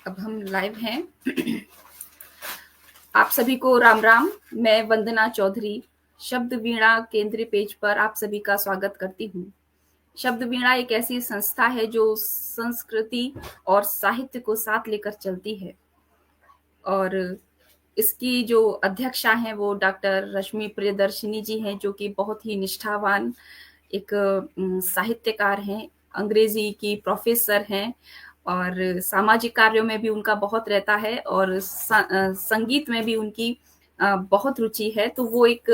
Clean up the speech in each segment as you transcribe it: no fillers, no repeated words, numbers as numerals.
अब हम लाइव हैं। आप सभी को राम राम। मैं वंदना चौधरी शब्द वीणा केंद्रीय पेज पर आप सभी का स्वागत करती हूँ। शब्द वीणा एक ऐसी संस्था है जो संस्कृति और साहित्य को साथ लेकर चलती है और इसकी जो अध्यक्षा हैं वो डॉक्टर रश्मि प्रियदर्शिनी जी हैं, जो कि बहुत ही निष्ठावान एक साहित्यकार हैं, अंग्रेजी की प्रोफेसर हैं और सामाजिक कार्यों में भी उनका बहुत रहता है और संगीत में भी उनकी बहुत रुचि है। तो वो एक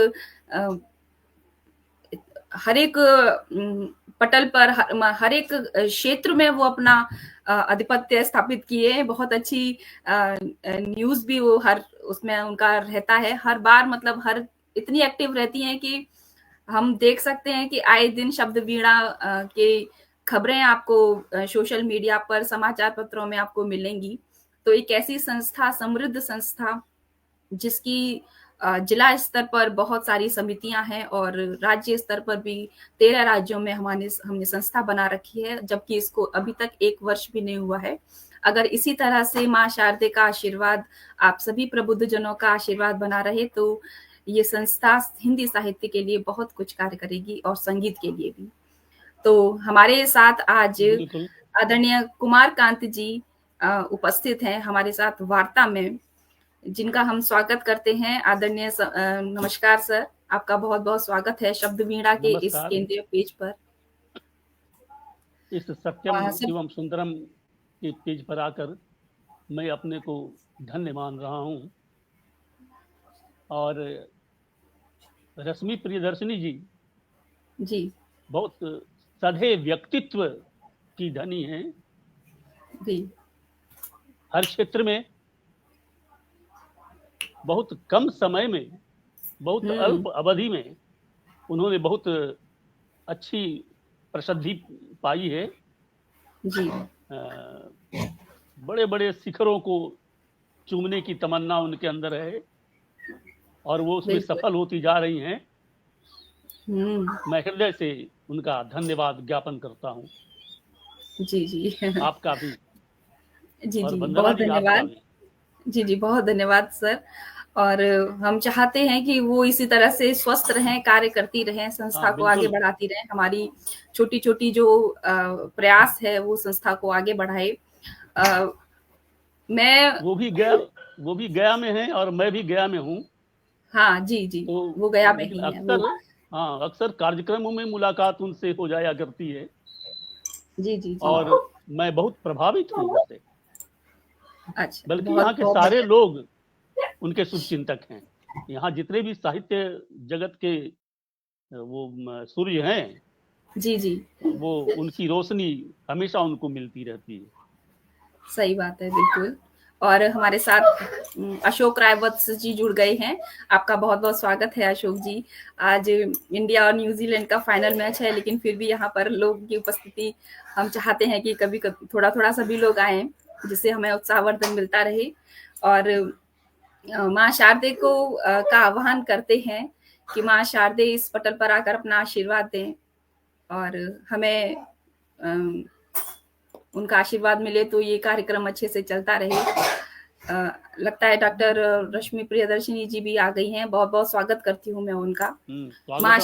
हर एक पटल पर हर एक क्षेत्र में वो अपना आधिपत्य स्थापित किए। बहुत अच्छी न्यूज़ भी वो हर उसमें उनका रहता है। हर बार मतलब हर इतनी एक्टिव रहती हैं कि हम देख सकते हैं कि आए दिन शब्द वीणा के खबरें आपको सोशल मीडिया पर समाचार पत्रों में आपको मिलेंगी। तो एक ऐसी संस्था, समृद्ध संस्था, जिसकी जिला स्तर पर बहुत सारी समितियां हैं और राज्य स्तर पर भी 13 राज्यों में हमने संस्था बना रखी है, जबकि इसको अभी तक 1 वर्ष भी नहीं हुआ है। अगर इसी तरह से माँ शारदे का आशीर्वाद, आप सभी प्रबुद्धजनों का आशीर्वाद बना रहे तो ये संस्था हिंदी साहित्य के लिए बहुत कुछ कार्य करेगी और संगीत के लिए भी। तो हमारे साथ आज आदरणीय कुमार कांत जी उपस्थित हैं हमारे साथ वार्ता में, जिनका हम स्वागत करते हैं। आदरणीय नमस्कार सर, आपका बहुत बहुत स्वागत है शब्द वीणा के इस केंद्रीय पेज पर। इस सत्यम एवं सुंदरम के पेज पर आकर मैं अपने को धन्य मान रहा हूं और रश्मि प्रियदर्शिनी जी बहुत सधे व्यक्तित्व की धनी हैं जी। हर क्षेत्र में बहुत कम समय में, बहुत अल्प अवधि में उन्होंने बहुत अच्छी प्रसिद्धि पाई है जी। बड़े बड़े शिखरों को चूमने की तमन्ना उनके अंदर है और वो उसमें सफल होती जा रही हैं। मैं हृदय से उनका धन्यवाद ज्ञापन करता हूँ। जी जी। आपका भी। जी और जी, वंदना बहुत जी आपका धन्यवाद। भी। जी जी, बहुत धन्यवाद सर। और हम चाहते हैं कि वो इसी तरह से स्वस्थ रहें, कार्य करती रहें, संस्था को आगे बढ़ाती रहें। हमारी छोटी छोटी जो प्रयास है वो संस्था को आगे बढ़ाए। मैं वो भी गया में है और मैं भी गया में हूँ। हाँ जी जी, तो वो गया में ही है। अक्सर कार्यक्रमों में मुलाकात उनसे हो जाया करती है। जी जी जी। और मैं बहुत प्रभावित हूँ उनसे। अच्छा, बल्कि यहाँ के सारे लोग उनके शुभचिंतक हैं। यहाँ जितने भी साहित्य जगत के वो सूर्य हैं, जी जी, वो उनकी रोशनी हमेशा उनको मिलती रहती है। सही बात है, बिल्कुल। और हमारे साथ अशोक रायवत्स जी जुड़ गए हैं। आपका बहुत बहुत स्वागत है अशोक जी। आज इंडिया और न्यूजीलैंड का फाइनल मैच है, लेकिन फिर भी यहाँ पर लोगों की उपस्थिति हम चाहते हैं कि कभी कभी थोड़ा थोड़ा सभी लोग आए, जिससे हमें उत्साहवर्धन मिलता रहे। और माँ शारदे को का आह्वान करते हैं कि माँ शारदे इस पटल पर आकर अपना आशीर्वाद दें और हमें उनका आशीर्वाद मिले तो ये कार्यक्रम अच्छे से चलता रहे। लगता है डॉक्टर रश्मि प्रियदर्शिनी जी भी आ गई हैं। बहुत बहुत स्वागत करती हूँ मैं उनका। माँ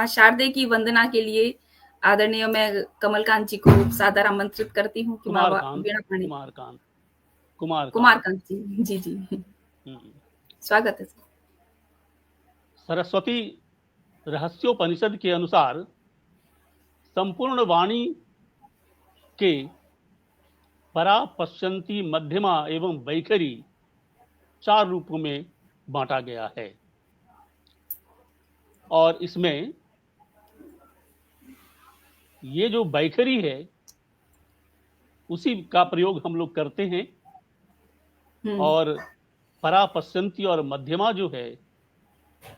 शारदे की वंदना के लिए आदरणीय मैं कमलकांत जी को सादर आमंत्रित करती हूँ कि माँ वीणा पाणी। कुमारकांत जी जी जी, स्वागत है। सरस्वती रहस्योपनिषद के अनुसार संपूर्ण वाणी के परा, पश्यंती, मध्यमा एवं वैखरी 4 रूपों में बांटा गया है। और इसमें ये जो वैखरी है उसी का प्रयोग हम लोग करते हैं। और परा, पश्यंती और मध्यमा जो है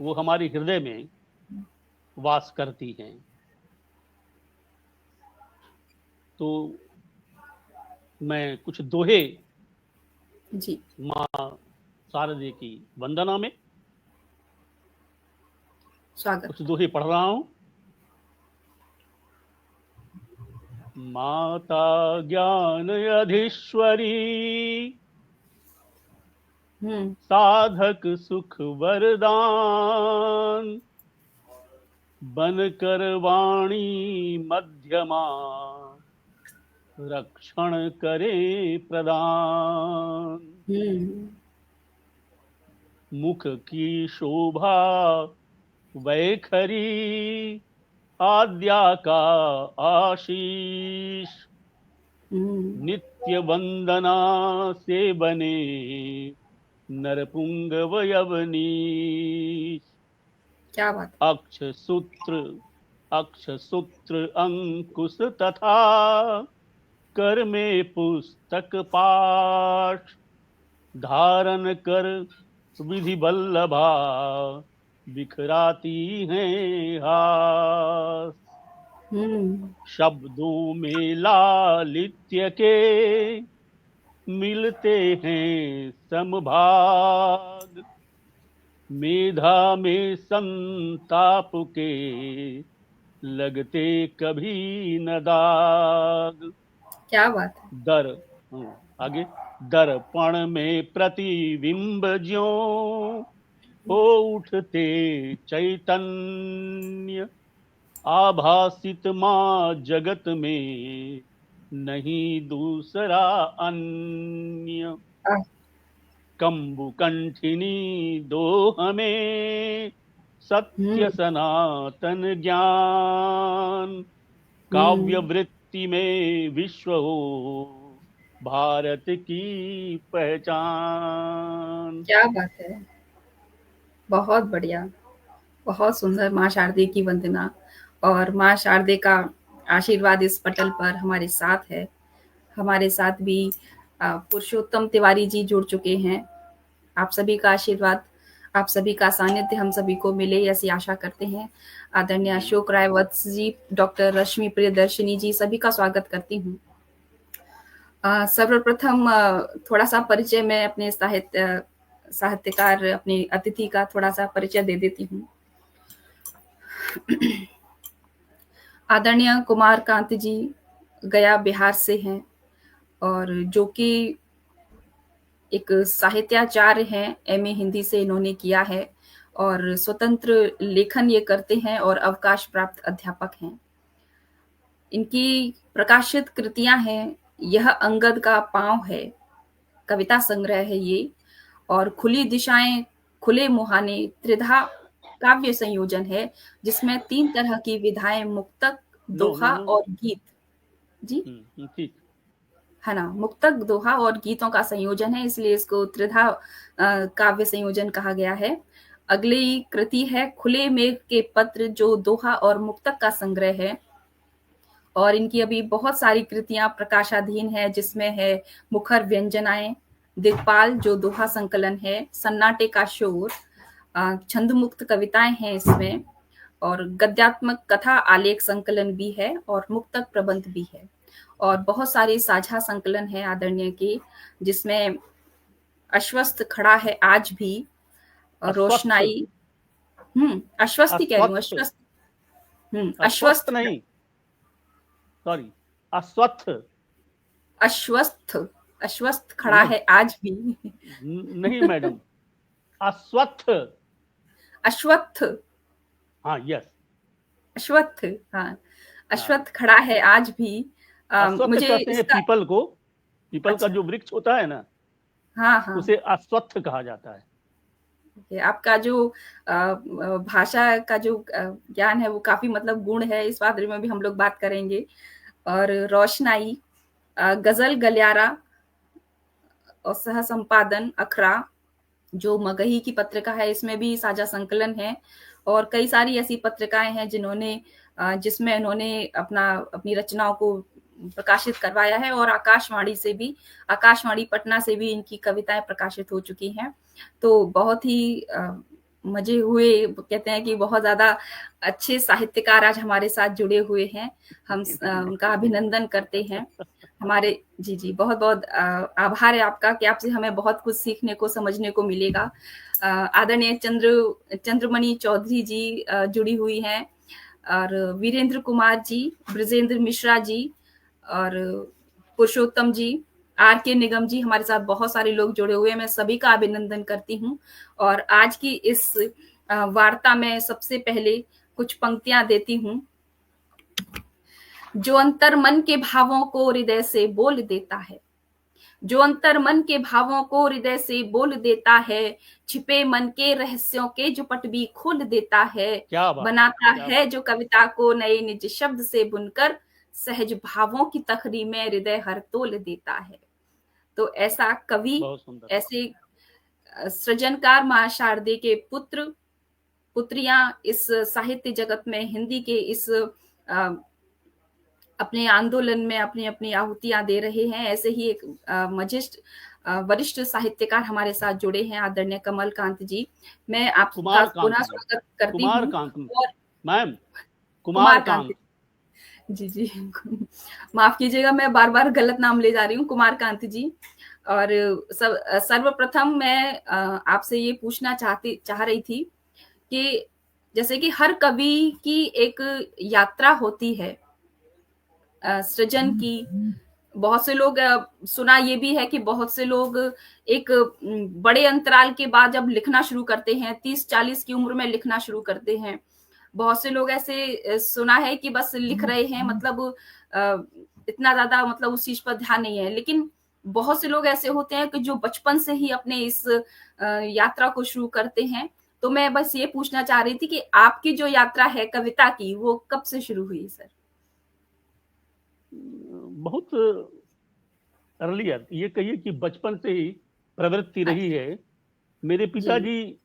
वो हमारे हृदय में वास करती हैं। तो मैं कुछ दोहे जी माँ शारदे की वंदना में स्वागत। कुछ दोहे पढ़ रहा हूं। माता ज्ञान अधीश्वरी, साधक सुख वरदान, बनकर वाणी मध्यमा, रक्षण करे प्रदान। मुख की शोभा वैखरी, आद्या का आशीष, नित्य वंदना से बने नरपुंग वयवनीश। क्या बात। अक्ष सूत्र अंकुश तथा, कर में पुस्तक पाठ, धारण कर विधि बल्लभा, बिखराती हैं हास। शब्दों में लालित्य के मिलते हैं समभाग, मेधा में संताप के लगते कभी न दाग। क्या बात है। आगे दर्पण में प्रतिबिंब ज्यों हो उठते चैतन्य, आभासित मां जगत में नहीं दूसरा अन्य। कंबु कंठिनी दो हमें सत्य सनातन ज्ञान, काव्य वृत्ति में विश्व हो भारत की पहचान। क्या बात है, बहुत बढ़िया, बहुत सुंदर। माँ शारदे की वंदना और माँ शारदे का आशीर्वाद इस पटल पर हमारे साथ है। हमारे साथ भी पुरुषोत्तम तिवारी जी जुड़ चुके हैं। आप सभी का आशीर्वाद, आप सभी का सानिध्य हम सभी को मिले ऐसी आशा करते हैं। आदरणीय अशोक राय वत्स जी, डॉक्टर रश्मि प्रियदर्शिनी जी, सभी का स्वागत करती हूँ। सर्वप्रथम थोड़ा सा परिचय मैं अपने साहित्यकार, अपने अतिथि का थोड़ा सा परिचय दे देती हूँ। आदरणीय कुमार कांत जी गया बिहार से हैं और जो कि एक साहित्याचार्य हैं। एमए हिंदी से इन्होंने किया है और स्वतंत्र लेखन ये करते हैं और अवकाश प्राप्त अध्यापक हैं। इनकी प्रकाशित कृतियां हैं यह अंगद का पांव है, कविता संग्रह है ये, और खुली दिशाएं खुले मुहाने त्रिधा काव्य संयोजन है, जिसमें 3 तरह की विधाएं मुक्तक, दोहा और गीत। जी ठीक है ना, मुक्तक, दोहा और गीतों का संयोजन है, इसलिए इसको त्रिधा काव्य संयोजन कहा गया है। अगली कृति है खुले मेघ के पत्र, जो दोहा और मुक्तक का संग्रह है। और इनकी अभी बहुत सारी कृतियां प्रकाशाधीन है, जिसमें है मुखर व्यंजनाएं, दिग्पाल जो दोहा संकलन है, सन्नाटे का शोर, छंद मुक्त कविताएं हैं इसमें, और गद्यात्मक कथा आलेख संकलन भी है और मुक्तक प्रबंध भी है, और बहुत सारे साझा संकलन है आदरणीय के, जिसमें अश्वस्थ खड़ा है आज भी, रोशनाई, अश्वस्थ कह रही हूँ, अश्वस्थ नहीं, सॉरी, अश्वस्थ खड़ा है आज भी। नहीं मैडम, अश्वत्थ। हाँ, यस, अश्वत्थ। हाँ, अश्वत्थ खड़ा है आज भी। मुझे कहते हैं पीपल को, पीपल का जो वृक्ष होता है ना, हाँ, उसे अश्वत्थ कहा जाता है। आपका जो भाषा का जो ज्ञान है वो काफी मतलब गुण है, इस बारे में भी हम लोग बात करेंगे। और रोशनाई, गजल गलियारा और सह संपादन अखरा, जो मगही की पत्रिका है, इसमें भी साझा संकलन है। और कई सारी ऐसी पत्रिकाएं हैं जिसमें इन्होंने अपनी रचनाओं को प्रकाशित करवाया है, और आकाशवाणी पटना से भी इनकी कविताएं प्रकाशित हो चुकी हैं। तो बहुत ही मजे हुए, कहते हैं कि बहुत ज्यादा अच्छे साहित्यकार आज हमारे साथ जुड़े हुए हैं। हम उनका अभिनंदन करते हैं। हमारे जी बहुत बहुत आभार है आपका कि आपसे हमें बहुत कुछ सीखने को, समझने को मिलेगा। आदरणीय चंद्रमणि चौधरी जी जुड़ी हुई हैं, और वीरेंद्र कुमार जी, ब्रजेंद्र मिश्रा जी, और पुरुषोत्तम जी, आर के निगम जी, हमारे साथ बहुत सारे लोग जुड़े हुए हैं। मैं सभी का अभिनंदन करती हूँ। और आज की इस वार्ता में सबसे पहले कुछ पंक्तियां देती हूँ। जो अंतर मन के भावों को हृदय से बोल देता है, जो अंतर मन के भावों को हृदय से बोल देता है, छिपे मन के रहस्यों के जो पट भी खोल देता है, क्या बात, बनाता क्या है बात। जो कविता को नए निज शब्द से बुनकर, सहज भावों की तखरी में हृदय हर तोल देता है। तो ऐसा कवि, बहुत सुंदर। ऐसे सृजनकार मां शारदे के पुत्र पुत्रियां इस साहित्य जगत में, हिंदी के इस अपने आंदोलन में अपनी अपनी आहुतियां दे रहे हैं। ऐसे ही एक वरिष्ठ साहित्यकार हमारे साथ जुड़े हैं, आदरणीय कमल कांत जी। मैं आपका कुमार कांत पुनः जी, स्वागत करती कुमार हूँ। कांत और मैम, कुमार कुमार कांत कांत। जी जी, माफ कीजिएगा, मैं बार बार गलत नाम ले जा रही हूँ, कुमार कांत जी। और सर्वप्रथम मैं आपसे ये पूछना चाह रही थी कि जैसे कि हर कवि की एक यात्रा होती है सृजन की। बहुत से लोग, सुना ये भी है कि बहुत से लोग एक बड़े अंतराल के बाद जब लिखना शुरू करते हैं, 30-40 की उम्र में लिखना शुरू करते हैं। बहुत से लोग ऐसे सुना है कि बस लिख रहे हैं, मतलब इतना ज्यादा मतलब उस चीज पर ध्यान नहीं है। लेकिन बहुत से लोग ऐसे होते हैं कि जो बचपन से ही अपने इस यात्रा को शुरू करते हैं। तो मैं बस ये पूछना चाह रही थी कि आपकी जो यात्रा है कविता की, वो कब से शुरू हुई सर? बहुत अर्लियर, ये कहिए कि बचपन से ही प्रवृत्ति रही अच्छा, है। मेरे जी। पिताजी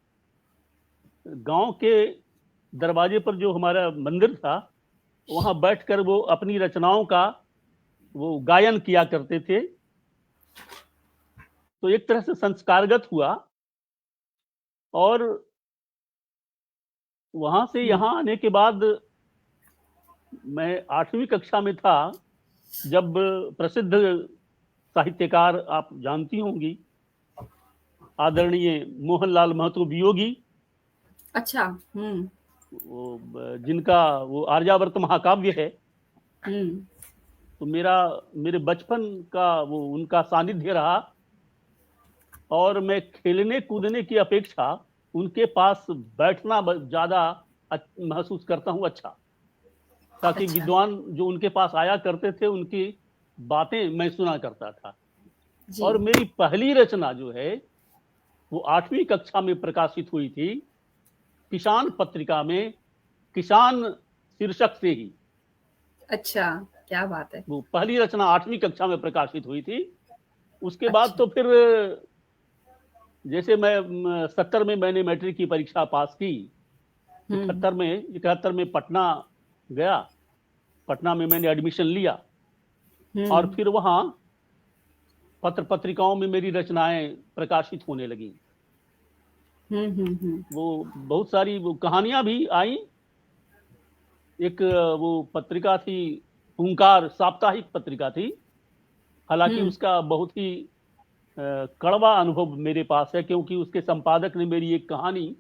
गांव के दरवाजे पर जो हमारा मंदिर था, वहां बैठकर वो अपनी रचनाओं का वो गायन किया करते थे। तो एक तरह से संस्कारगत हुआ। और वहां से हुँ, यहाँ आने के बाद मैं 8वीं कक्षा में था, जब प्रसिद्ध साहित्यकार, आप जानती होंगी, आदरणीय मोहनलाल महतो वियोगी, अच्छा, हुँ, जिनका वो आर्यावर्त महाकाव्य है। हुँ, तो मेरे बचपन का वो उनका सानिध्य रहा। और मैं खेलने कूदने की अपेक्षा उनके पास बैठना ज्यादा महसूस करता हूँ अच्छा। ताकि अच्छा, विद्वान जो उनके पास आया करते थे, उनकी बातें मैं सुना करता था। जी, और मेरी पहली रचना जो है, वो 8वीं कक्षा में प्रकाशित हुई थी, किसान पत्रिका में, किसान शीर्षक से ही। अच्छा, क्या बात है! वो पहली रचना 8वीं कक्षा में प्रकाशित हुई थी। उसके बाद अच्छा, तो फिर जैसे मैं 70 में मैंने मैट्रिक की परीक्षा पास की। हुँ, 71 में पटना गया। पटना में मैंने एडमिशन लिया। और हुँ, फिर वहां पत्र पत्रिकाओं में मेरी रचनाएं प्रकाशित होने लगी। हुँ, हुँ, हुँ, वो बहुत सारी वो कहानियां भी आई। एक वो पत्रिका थी, हुंकार साप्ताहिक पत्रिका थी। हालांकि हुँ, उसका बहुत ही कड़वा अनुभव मेरे पास है, क्योंकि उसके संपादक ने मेरी एक कहानी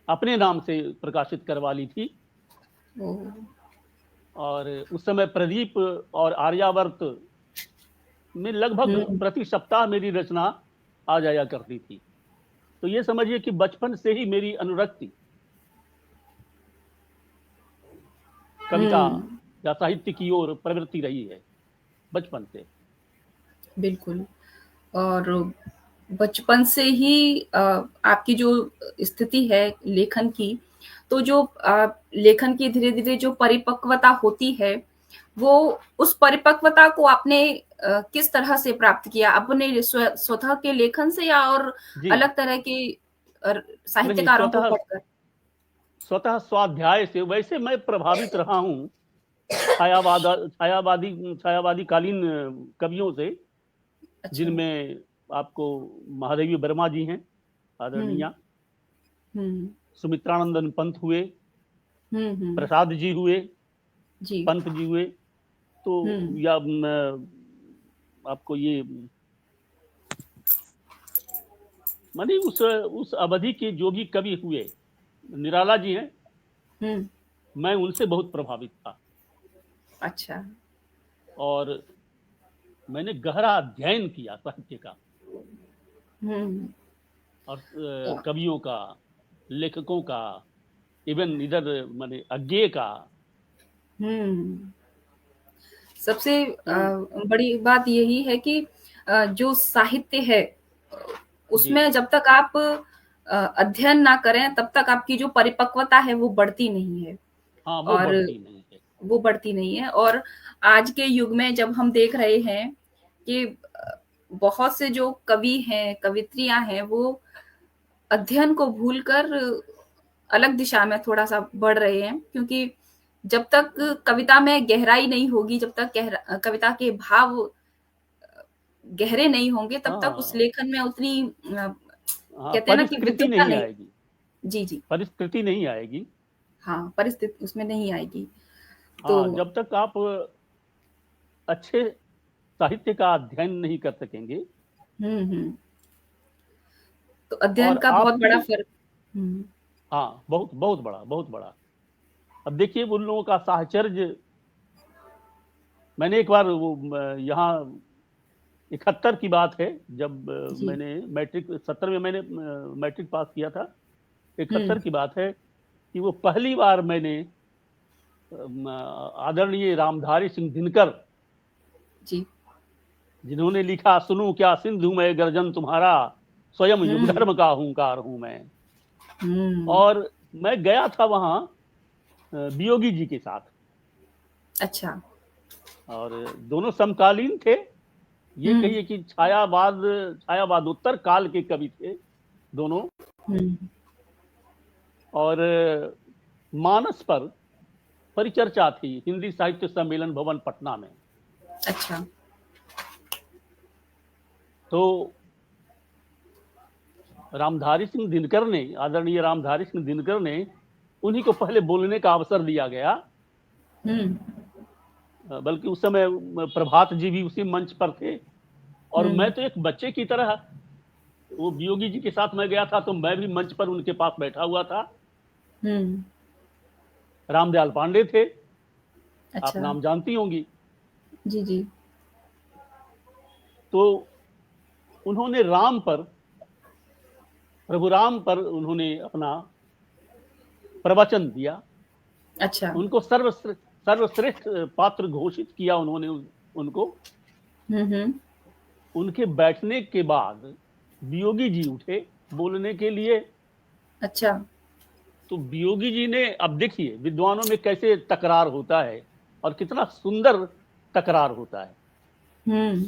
अपने नाम से प्रकाशित करवा ली थी। ओह! और उस समय प्रदीप और आर्यावर्त में लगभग हुँ, प्रति सप्ताह मेरी रचना आ जाया करती थी। तो ये समझिए कि बचपन से ही मेरी अनुरक्ति कविता हुँ, या साहित्य की ओर प्रवृत्ति रही है, बचपन से। बिल्कुल। और बचपन से ही आपकी जो स्थिति है लेखन की, तो जो लेखन की धीरे-धीरे जो परिपक्वता होती है, वो उस परिपक्वता को आपने किस तरह से प्राप्त किया? अपने स्वतः के लेखन से या और जी। अलग तरह के नहीं, साहित्यकारों को स्वतः पढ़कर? स्वतः स्वाध्याय से। वैसे मैं प्रभावित रहा हूँ छायावादी कालीन कवियों से, अच्छा। जिनमें आपको महादेवी वर्मा जी हैं, हुँ, आदरणीय, हुँ, सुमित्रानंदन पंत हुए, हुँ, हुँ। प्रसाद जी हुए, जी। पंत जी हुए। तो हुँ, या आपको ये मानी उस अवधि के जो भी कवि हुए, निराला जी हैं, हुँ। मैं उनसे बहुत प्रभावित था। अच्छा। और मैंने गहरा अध्ययन किया साहित्य का और कवियों का, लेखकों का, इवन इधर माने अज्ञेय का। सबसे बड़ी बात यही है कि जो साहित्य है उसमें जब तक आप अध्ययन ना करें तब तक आपकी जो परिपक्वता है वो बढ़ती नहीं है। हाँ, वो और बढ़ती नहीं है। वो बढ़ती नहीं है। और आज के युग में जब हम देख रहे हैं कि बहुत से जो कवि हैं, कवित्रियां हैं, वो अध्ययन को भूलकर अलग दिशा में थोड़ा सा बढ़ रहे हैं, क्योंकि जब तक कविता में गहराई नहीं होगी, जब तक कविता के भाव गहरे नहीं होंगे, तब तक उस लेखन में उतनी कहते हैं ना कि परिस्कृति विद्वता नहीं आएगी। जी परिस्कृति नहीं आएगी। हाँ, परिस्थिति उसमें नहीं आएगी। तो जब तक आप अच्छे साहित्य का अध्ययन नहीं कर सकेंगे। तो अध्ययन का बहुत बड़ा फर्क। हाँ, बहुत बड़ा। अब देखिए उन लोगों का साहचर्य, मैंने एक बार वो यहाँ 71 की बात है, जब मैंने मैट्रिक 70 में मैंने मैट्रिक पास किया था। 71 की बात है कि वो पहली बार मैंने आदरणीय रामधारी सिंह दिनकर जी, जिन्होंने लिखा सुनूं क्या सिंधु में गर्जन तुम्हारा, स्वयं युग धर्म का हुंकार हूं मैं। और मैं गया था वहां वियोगी जी के साथ। अच्छा। और दोनों समकालीन थे, ये कहिए कि छायावाद उत्तर काल के कवि थे दोनों। और मानस पर परिचर्चा थी हिंदी साहित्य सम्मेलन भवन पटना में। अच्छा। तो रामधारी सिंह दिनकर ने, आदरणीय रामधारी सिंह दिनकर ने, उन्हीं को पहले बोलने का अवसर दिया गया। बल्कि उस समय प्रभात जी भी उसी मंच पर थे। और मैं तो एक बच्चे की तरह, वो वियोगी जी के साथ मैं गया था, तो मैं भी मंच पर उनके पास बैठा हुआ था। रामदयाल पांडे थे। अच्छा। आप नाम जानती होंगी। जी। तो उन्होंने राम पर, प्रभु राम पर उन्होंने अपना प्रवचन दिया। अच्छा। उनको सर्वश्रेष्ठ पात्र घोषित किया उन्होंने उनको। उनके बैठने के बाद वियोगी जी उठे बोलने के लिए। अच्छा। तो वियोगी जी ने, अब देखिए विद्वानों में कैसे तकरार होता है और कितना सुंदर तकरार होता है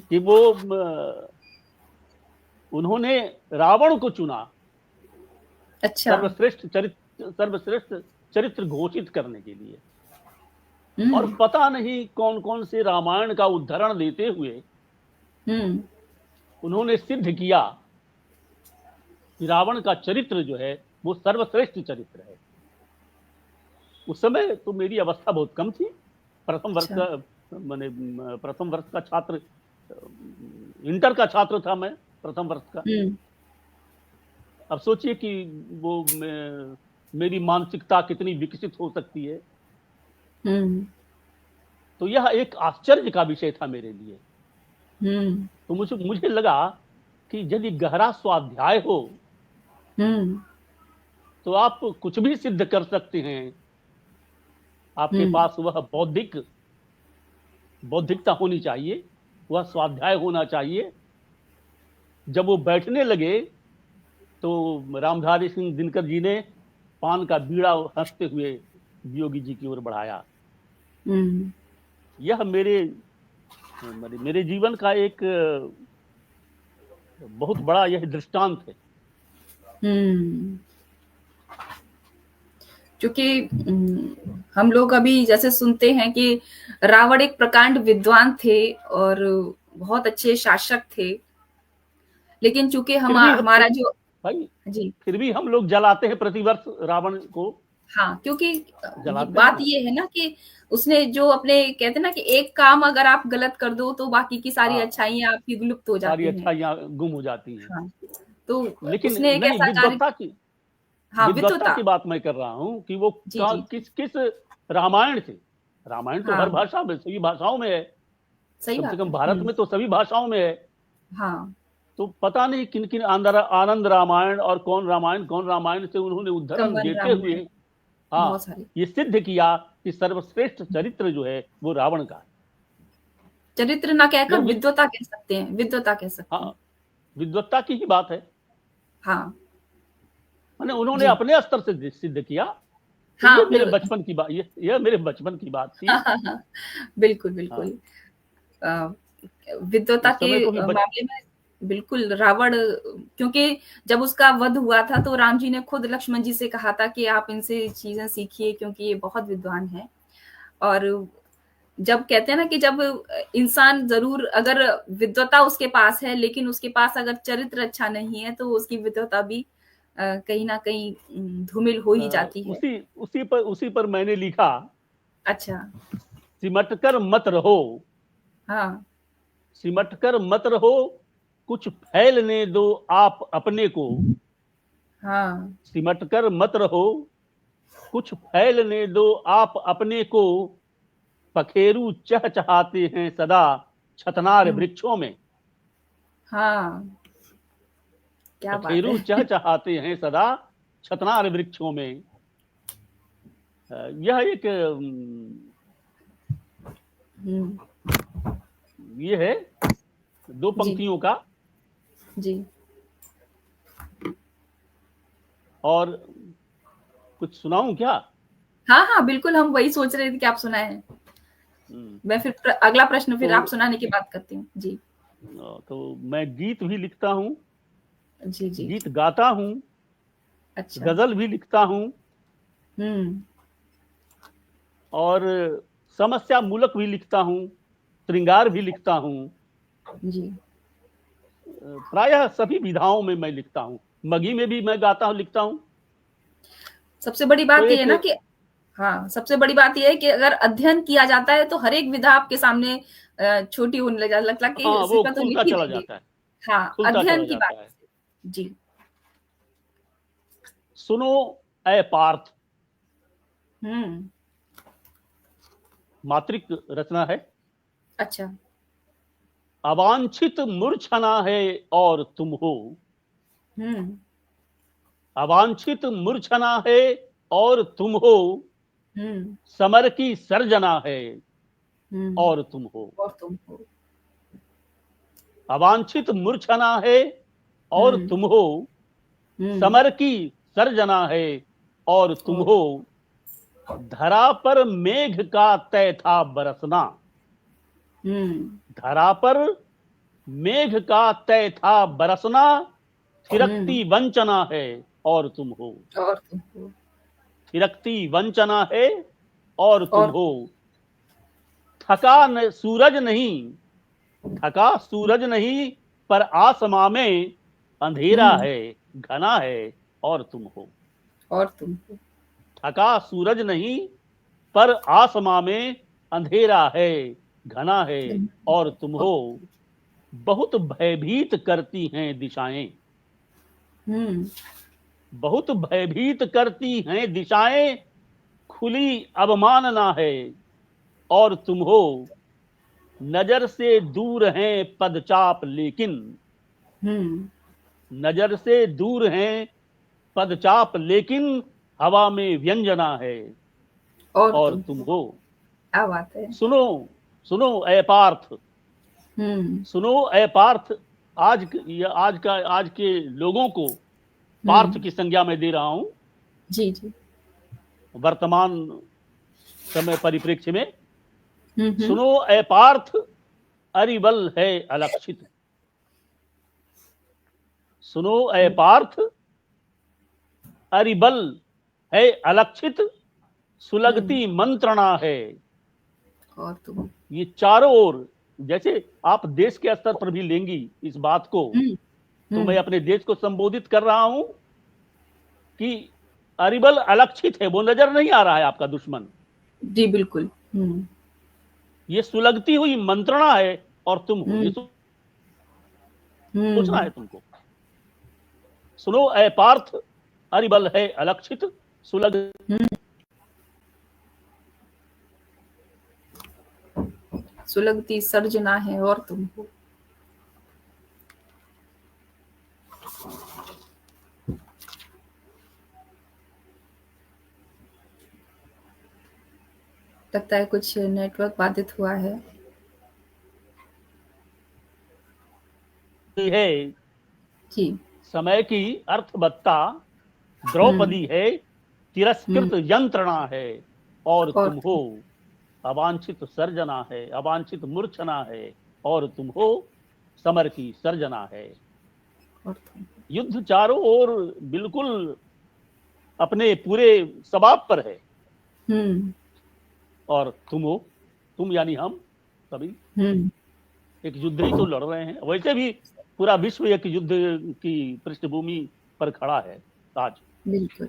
कि वो उन्होंने रावण को चुना। अच्छा। सर्वश्रेष्ठ चरित्र घोषित करने के लिए। और पता नहीं कौन कौन से रामायण का उद्धरण देते हुए उन्होंने सिद्ध किया कि रावण का चरित्र जो है वो सर्वश्रेष्ठ चरित्र है। उस समय तो मेरी अवस्था बहुत कम थी, प्रथम वर्ष का, मैंने प्रथम वर्ष का छात्र, इंटर का छात्र था मैं, प्रथम वर्ष का। अब सोचिए कि वो मेरी मानसिकता कितनी विकसित हो सकती है। तो यह एक आश्चर्य का विषय था मेरे लिए। तो मुझे लगा कि यदि गहरा स्वाध्याय हो तो आप कुछ भी सिद्ध कर सकते हैं। आपके पास वह बौद्धिकता होनी चाहिए, वह स्वाध्याय होना चाहिए। जब वो बैठने लगे तो रामधारी सिंह दिनकर जी ने पान का बीड़ा हंसते हुए वियोगी जी की ओर बढ़ाया। यह मेरे जीवन का एक बहुत बड़ा यह दृष्टांत है। क्योंकि हम लोग अभी जैसे सुनते हैं कि रावण एक प्रकांड विद्वान थे और बहुत अच्छे शासक थे, लेकिन चूंकि हमारा जो भाई जी, फिर भी हम लोग जलाते हैं प्रतिवर्ष रावण को। हाँ, क्योंकि बात ये है ना कि उसने जो अपने, कहते ना कि एक काम अगर आप गलत कर दो तो बाकी की सारी अच्छाइयां आपकी लुप्त हो जाती हैं, सारी अच्छाइयां गुम हो जाती हैं। हाँ, तो लेकिन उसने एक ऐसा विद्वत्ता की, हाँ, विद्वत्ता की बात मैं कर रहा हूँ कि वो किस रामायण से, रामायण तो हर भाषा में, सभी भाषाओं में है। सही कम बात से कम है। भारत में तो सभी भाषाओं में है। हाँ। तो पता नहीं किन किन आनंद रामायण और कौन रामायण से उन्होंने उद्धरण कंवन देते हुए, रामायण, बहुत हाँ, सारी। ये सिद्ध किया कि सर्वश्रेष्ठ चरित्र जो है वो रावण का है। चरित्र ना कहकर यह विद्वता कह सकते हैं, विद्वता कह सकते हैं। हाँ, विद्वत्ता की ही बात है। हाँ मैंने उन्होंने जी। अपने स्तर से सिद्ध किया। तो हाँ ये अपने। मेरे बचपन की बात, ये मेरे बचपन की बात थी। हाँ हाँ हाँ, बिल्कुल हाँ, बिल्कुल। अ, विद्वता उस के समय को भी मामले में बिल्कुल रावण, क्योंकि जब उसका वध हुआ था तो राम जी ने खुद लक्ष्मण जी से कहा था कि आप इनसे चीजें सीखिए क्योंकि ये बहुत विद्वान है। और जब कहते हैं ना कि जब इंसान जरूर अगर विद्वता उसके पास है लेकिन उसके पास अगर चरित्र अच्छा नहीं है तो उसकी विद्वता भी कहीं ना कहीं धूमिल हो ही जाती है। उसी पर मैंने लिखा, अच्छा। सिमट कर मत रहो, हाँ। सिमट कर मत रहो, कुछ फैलने दो आप अपने को। हाँ। सिमट कर मत रहो, कुछ फैलने दो आप अपने को। पखेरु चहचहाते हैं सदा छतनार हम्म। वृक्षों में। हाँ, क्या बात पखेरु है। चहचहाते हैं सदा छतनार वृक्षों में। यह एक हम्म। ये है दो जी पंक्तियों का। जी। और कुछ सुनाऊं क्या? हाँ हाँ बिल्कुल, हम वही सोच रहे थे कि आप सुनाएं। हम्म, मैं फिर अगला प्रश्न तो फिर आप सुनाने की बात करती हूँ जी। तो मैं गीत भी लिखता हूँ, जी जी। गीत गाता हूँ, अच्छा। गजल भी लिखता हूँ, हम्म। और समस्या मूलक भी लिखता हूँ, श्रृंगार भी लिखता हूँ। जी। प्रायः सभी विधाओं में मैं लिखता हूँ। मगही में भी मैं गाता हूँ, लिखता हूँ। सबसे बड़ी तो बात ये है एक, ना कि हाँ, सबसे बड़ी बात ये है कि अगर अध्ययन किया जाता है तो हर एक विधा आपके सामने छोटी होने लगता कि हाँ, वो सिर्फ तो लिख खुलता ही चला देंगे। जाता है, हाँ, खुलता चला अध्ययन की बात जाता है। जी। सुनो ऐ पार्थ, हम्म। मात्रिक रचना है। अच्छा। अवांछित मूर्छना है और तुम हो, हम्म। अवांछित मूर्छना है और तुम हो। हम्म। समर की सर्जना है और तुम हो। और तुम हो। अवांछित मूर्छना है और हम्म। तुम हो। हम्म। समर की सर्जना है और तुम और। हो। धरा पर मेघ का तय था बरसना, हम्म। धरा पर मेघ का तय था बरसना। हम्म। थिरकती वंचना है और तुम हो, और तुम हो। थिरकती वंचना है और तुम और। हो। थका न सूरज नहीं, थका सूरज नहीं, पर आसमां में अंधेरा हम्म। है, घना है और तुम हो। और तुम हो। थका सूरज नहीं, पर आसमां में अंधेरा है, घना है और तुम और। हो। बहुत भयभीत करती हैं दिशाएं, हम्म। बहुत भयभीत करती हैं दिशाएं। खुली अवमानना है और तुम हो। नजर से दूर हैं पदचाप लेकिन, हम्म। नजर से दूर हैं पदचाप लेकिन। हवा में व्यंजना है और और तुम तुम हो। हो। क्या बात है। सुनो, सुनो ऐ पार्थ, हम्म। सुनो ऐ पार्थ। आज के लोगों को पार्थ हम्म। की संज्ञा में दे रहा हूं, जी जी। वर्तमान समय परिप्रेक्ष्य में। हम्म। सुनो ऐ पार्थ, अरिबल है अलक्षित। सुनो ऐ पार्थ, अरिबल है अलक्षित। हम्म। सुलगती मंत्रणा है। और तुम। ये चारों ओर, जैसे आप देश के स्तर पर भी लेंगी इस बात को, हम्म। तो मैं हम्म। अपने देश को संबोधित कर रहा हूं कि अरिबल अलक्षित है, वो नजर नहीं आ रहा है आपका दुश्मन। जी बिल्कुल। हम्म। ये सुलगती हुई मंत्रणा है और तुम हो, ये हम्म। सोचना है हम्म। तुमको। सुनो ऐ पार्थ, अरिबल है अलक्षित। सुलग हम्म। सुलगती सर्जना है और तुम हो। लगता है कुछ नेटवर्क बाधित हुआ है। है जी। समय की अर्थवत्ता, द्रौपदी है तिरस्कृत हम्म। यंत्रणा है और और तुम हो, अवांछित सर्जना है, अवांछित मूर्छना है और तुम हो, समर की सर्जना है। और तुम। युद्ध चारों ओर बिल्कुल अपने पूरे सबाब पर है हम्म। और तुम हो, तुम यानी हम सभी हम्म। एक युद्ध ही तो लड़ रहे हैं। वैसे भी पूरा विश्व एक युद्ध की पृष्ठभूमि पर खड़ा है आज। बिल्कुल,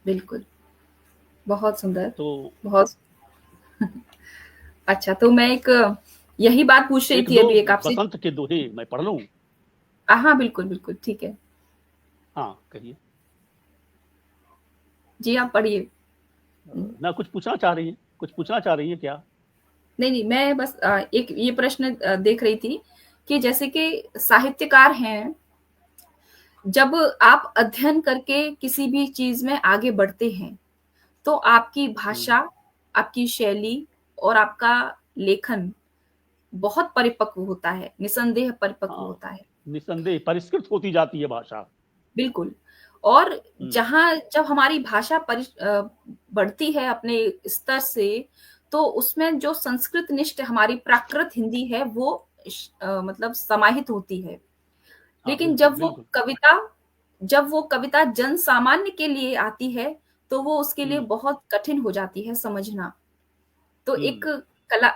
बिल्कुल। बहुत सुंदर। तो बहुत अच्छा, तो मैं एक यही बात पूछ रही एक थी दो अभी एक आपसे। बसंत के दोहे मैं पढ़ लूं? हाँ, बिल्कुल, बिल्कुल, ठीक है। हाँ, कहिए। जी, आप पढ़िए। ना कुछ पूछना चाह रही है, कुछ पूछना चाह रही है क्या? नहीं, नहीं, मैं बस एक ये प्रश्न देख रही थी कि जैसे कि साहित्यकार हैं, जब आप अध्ययन करके किसी भी चीज़ में आगे बढ़ते हैं, तो आपकी हम्म, भाषा, आपकी शैली और आपका लेखन बहुत परिपक्व होता है, निसंदेह परिपक्व हाँ, होता है। निसंदेह परिष्कृत होती जाती है भाषा। बिल्कुल। और हम्म, जहाँ जब हमारी भाषा बढ़ती है अपने स्तर से, तो उसमें जो संस्कृतनिष्ठ हमारी प्राकृत हिंदी है, वो मतलब समाहित होती है। हाँ, लेकिन बिल्कुल बिल्कुल। जब वो कविता जन सामान्य के लिए आती है, तो वो उसके लिए हम्म, बहुत कठिन हो जाती है समझना। तो हम्म,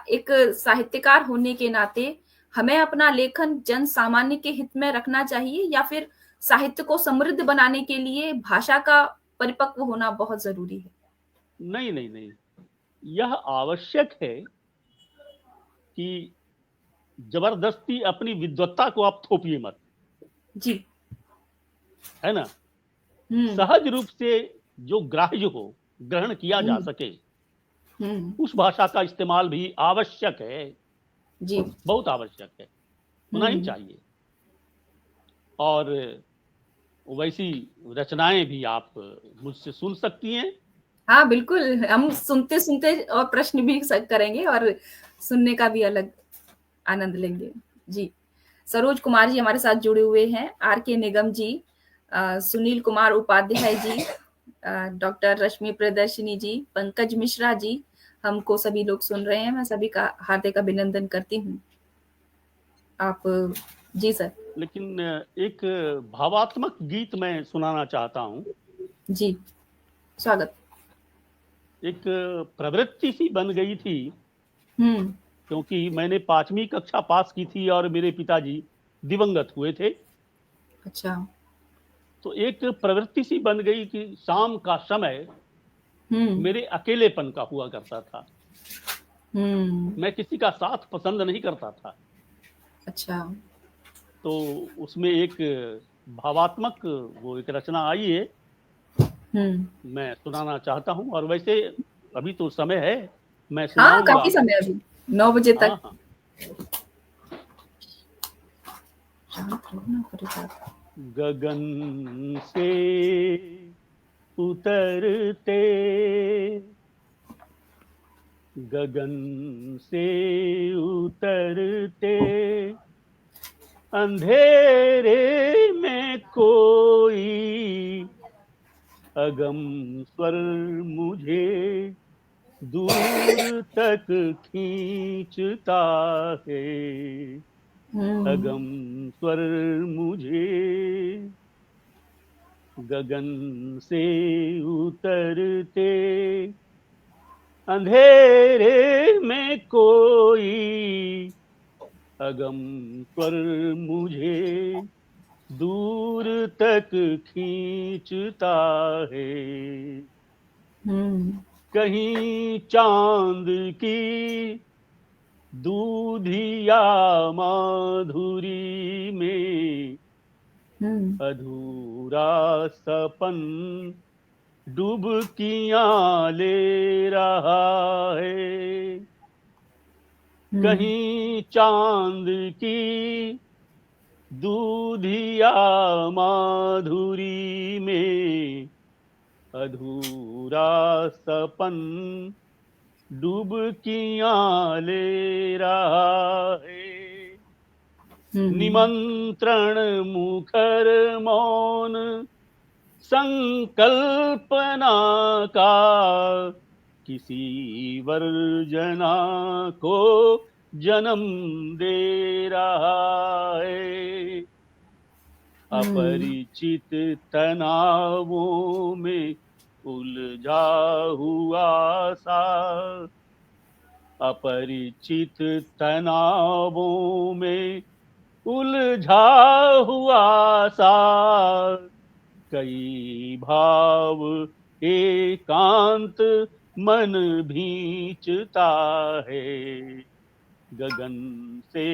एक साहित्यकार होने के नाते हमें अपना लेखन जन सामान्य के हित में रखना चाहिए, या फिर साहित्य को समृद्ध बनाने के लिए भाषा का परिपक्व होना बहुत ज़रूरी है? नहीं नहीं नहीं, यह आवश्यक है कि जबरदस्ती अपनी विद्वत्ता को आप थोपिए मत, जी। है ना? हुँ, सहज रूप से जो ग्राह्य हो, ग्रहण किया जा हुँ, सके, हुँ। उस भाषा का इस्तेमाल भी आवश्यक है, जी। बहुत आवश्यक है, होना ही हुँ। चाहिए। और वैसी रचनाएं भी आप मुझसे सुन सकती हैं। हाँ, बिल्कुल, हम सुनते-सुनते और प्रश्न भी स करेंगे और सुनने का भी अलग आनंद लेंगे। जी। सरोज कुमार जी हमारे साथ जुड़े हुए हैं, आर के निगम जी, सुनील कुमार उपाध्याय जी, डॉक्टर रश्मि प्रियदर्शिनी जी, पंकज मिश्रा जी, हमको सभी लोग सुन रहे हैं। मैं सभी का हार्दिक अभिनंदन करती हूँ। आप जी सर। लेकिन एक भावात्मक गीत मैं सुनाना चाहता हूं। जी, स्वागत। एक प्रवृत्ति सी बन गई थी, हुँ, क्योंकि मैंने 5वीं कक्षा पास की थी और मेरे पिताजी दिवंगत हुए थे। अच्छा। तो एक प्रवृत्ति सी बन गई कि शाम का समय हुँ, मेरे अकेलेपन का हुआ करता था। हुँ, मैं किसी का साथ पसंद नहीं करता था। अच्छा। तो उसमें एक भावात्मक वो एक रचना आई है, हुँ। मैं सुनाना चाहता हूं। और वैसे अभी तो समय है, मैं हाँ, सुनाऊंगा। काफ़ी समय है अभी, 9 बजे हाँ तक। हाँ। शांत रहो ना परिवार। गगन से उतरते, गगन से उतरते, अंधेरे में कोई अगम स्वर मुझे दूर तक खींचता है। हुँ, अगम स्वर मुझे गगन से उतरते, अंधेरे में कोई अगम स्वर मुझे दूर तक खींचता है। हुँ, कहीं चांद की दूधिया माधुरी में हुँ, अधूरा सपन डुबकियां ले रहा है। कहीं चांद की दूधिया माधुरी में अधूरा सपन डुबकियां ले रहा है। निमंत्रण मुखर मौन संकल्पना का किसी वर्जना को जन्म दे रहा है। अपरिचित तनावों में उलझा हुआ सा, अपरिचित तनावों में उलझा हुआ सा, कई भाव एकांत मन भींचता है। गगन से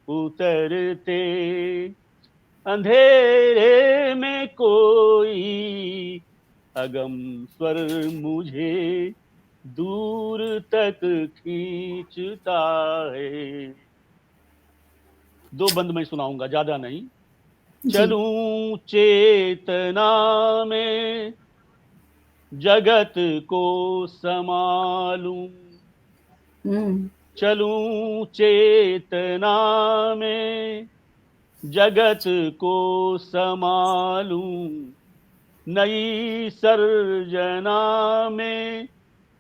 उतरते अंधेरे में कोई अगम स्वर मुझे दूर तक खींचता है। 2 बंद मैं सुनाऊंगा, ज्यादा नहीं। चलूं चेतना में जगत को संभालूं, चलूं चेतना में जगत को संभालूं, नई सर्जना में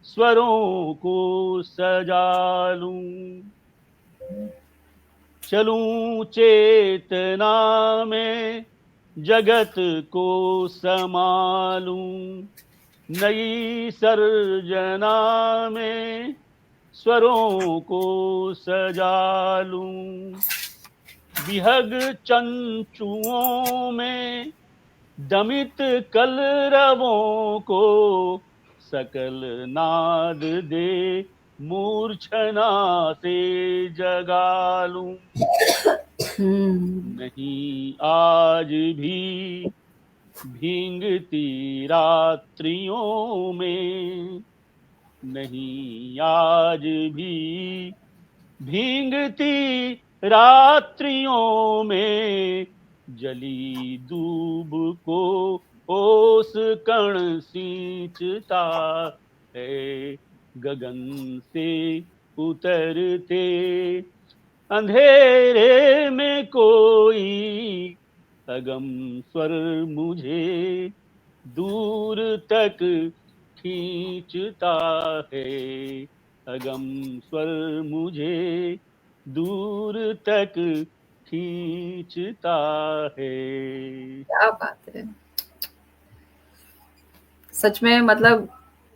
स्वरों को सजा लूं। चलूं चेतना में जगत को संभालूं, नई सर्जना में स्वरों को सजा लूं। विहग चंचुओं में दमित कलरवों को सकल नाद दे मूर्छना से जगा लूं। नहीं आज भी भींगती रात्रियों में, नहीं आज भी भींगती रात्रियों में, जली दूब को ओस कण सींचता है। गगन से उतरते अंधेरे में कोई अगम स्वर मुझे दूर तक खींचता है। अगम स्वर मुझे दूर तक खींचता है। क्या बात है, सच में मतलब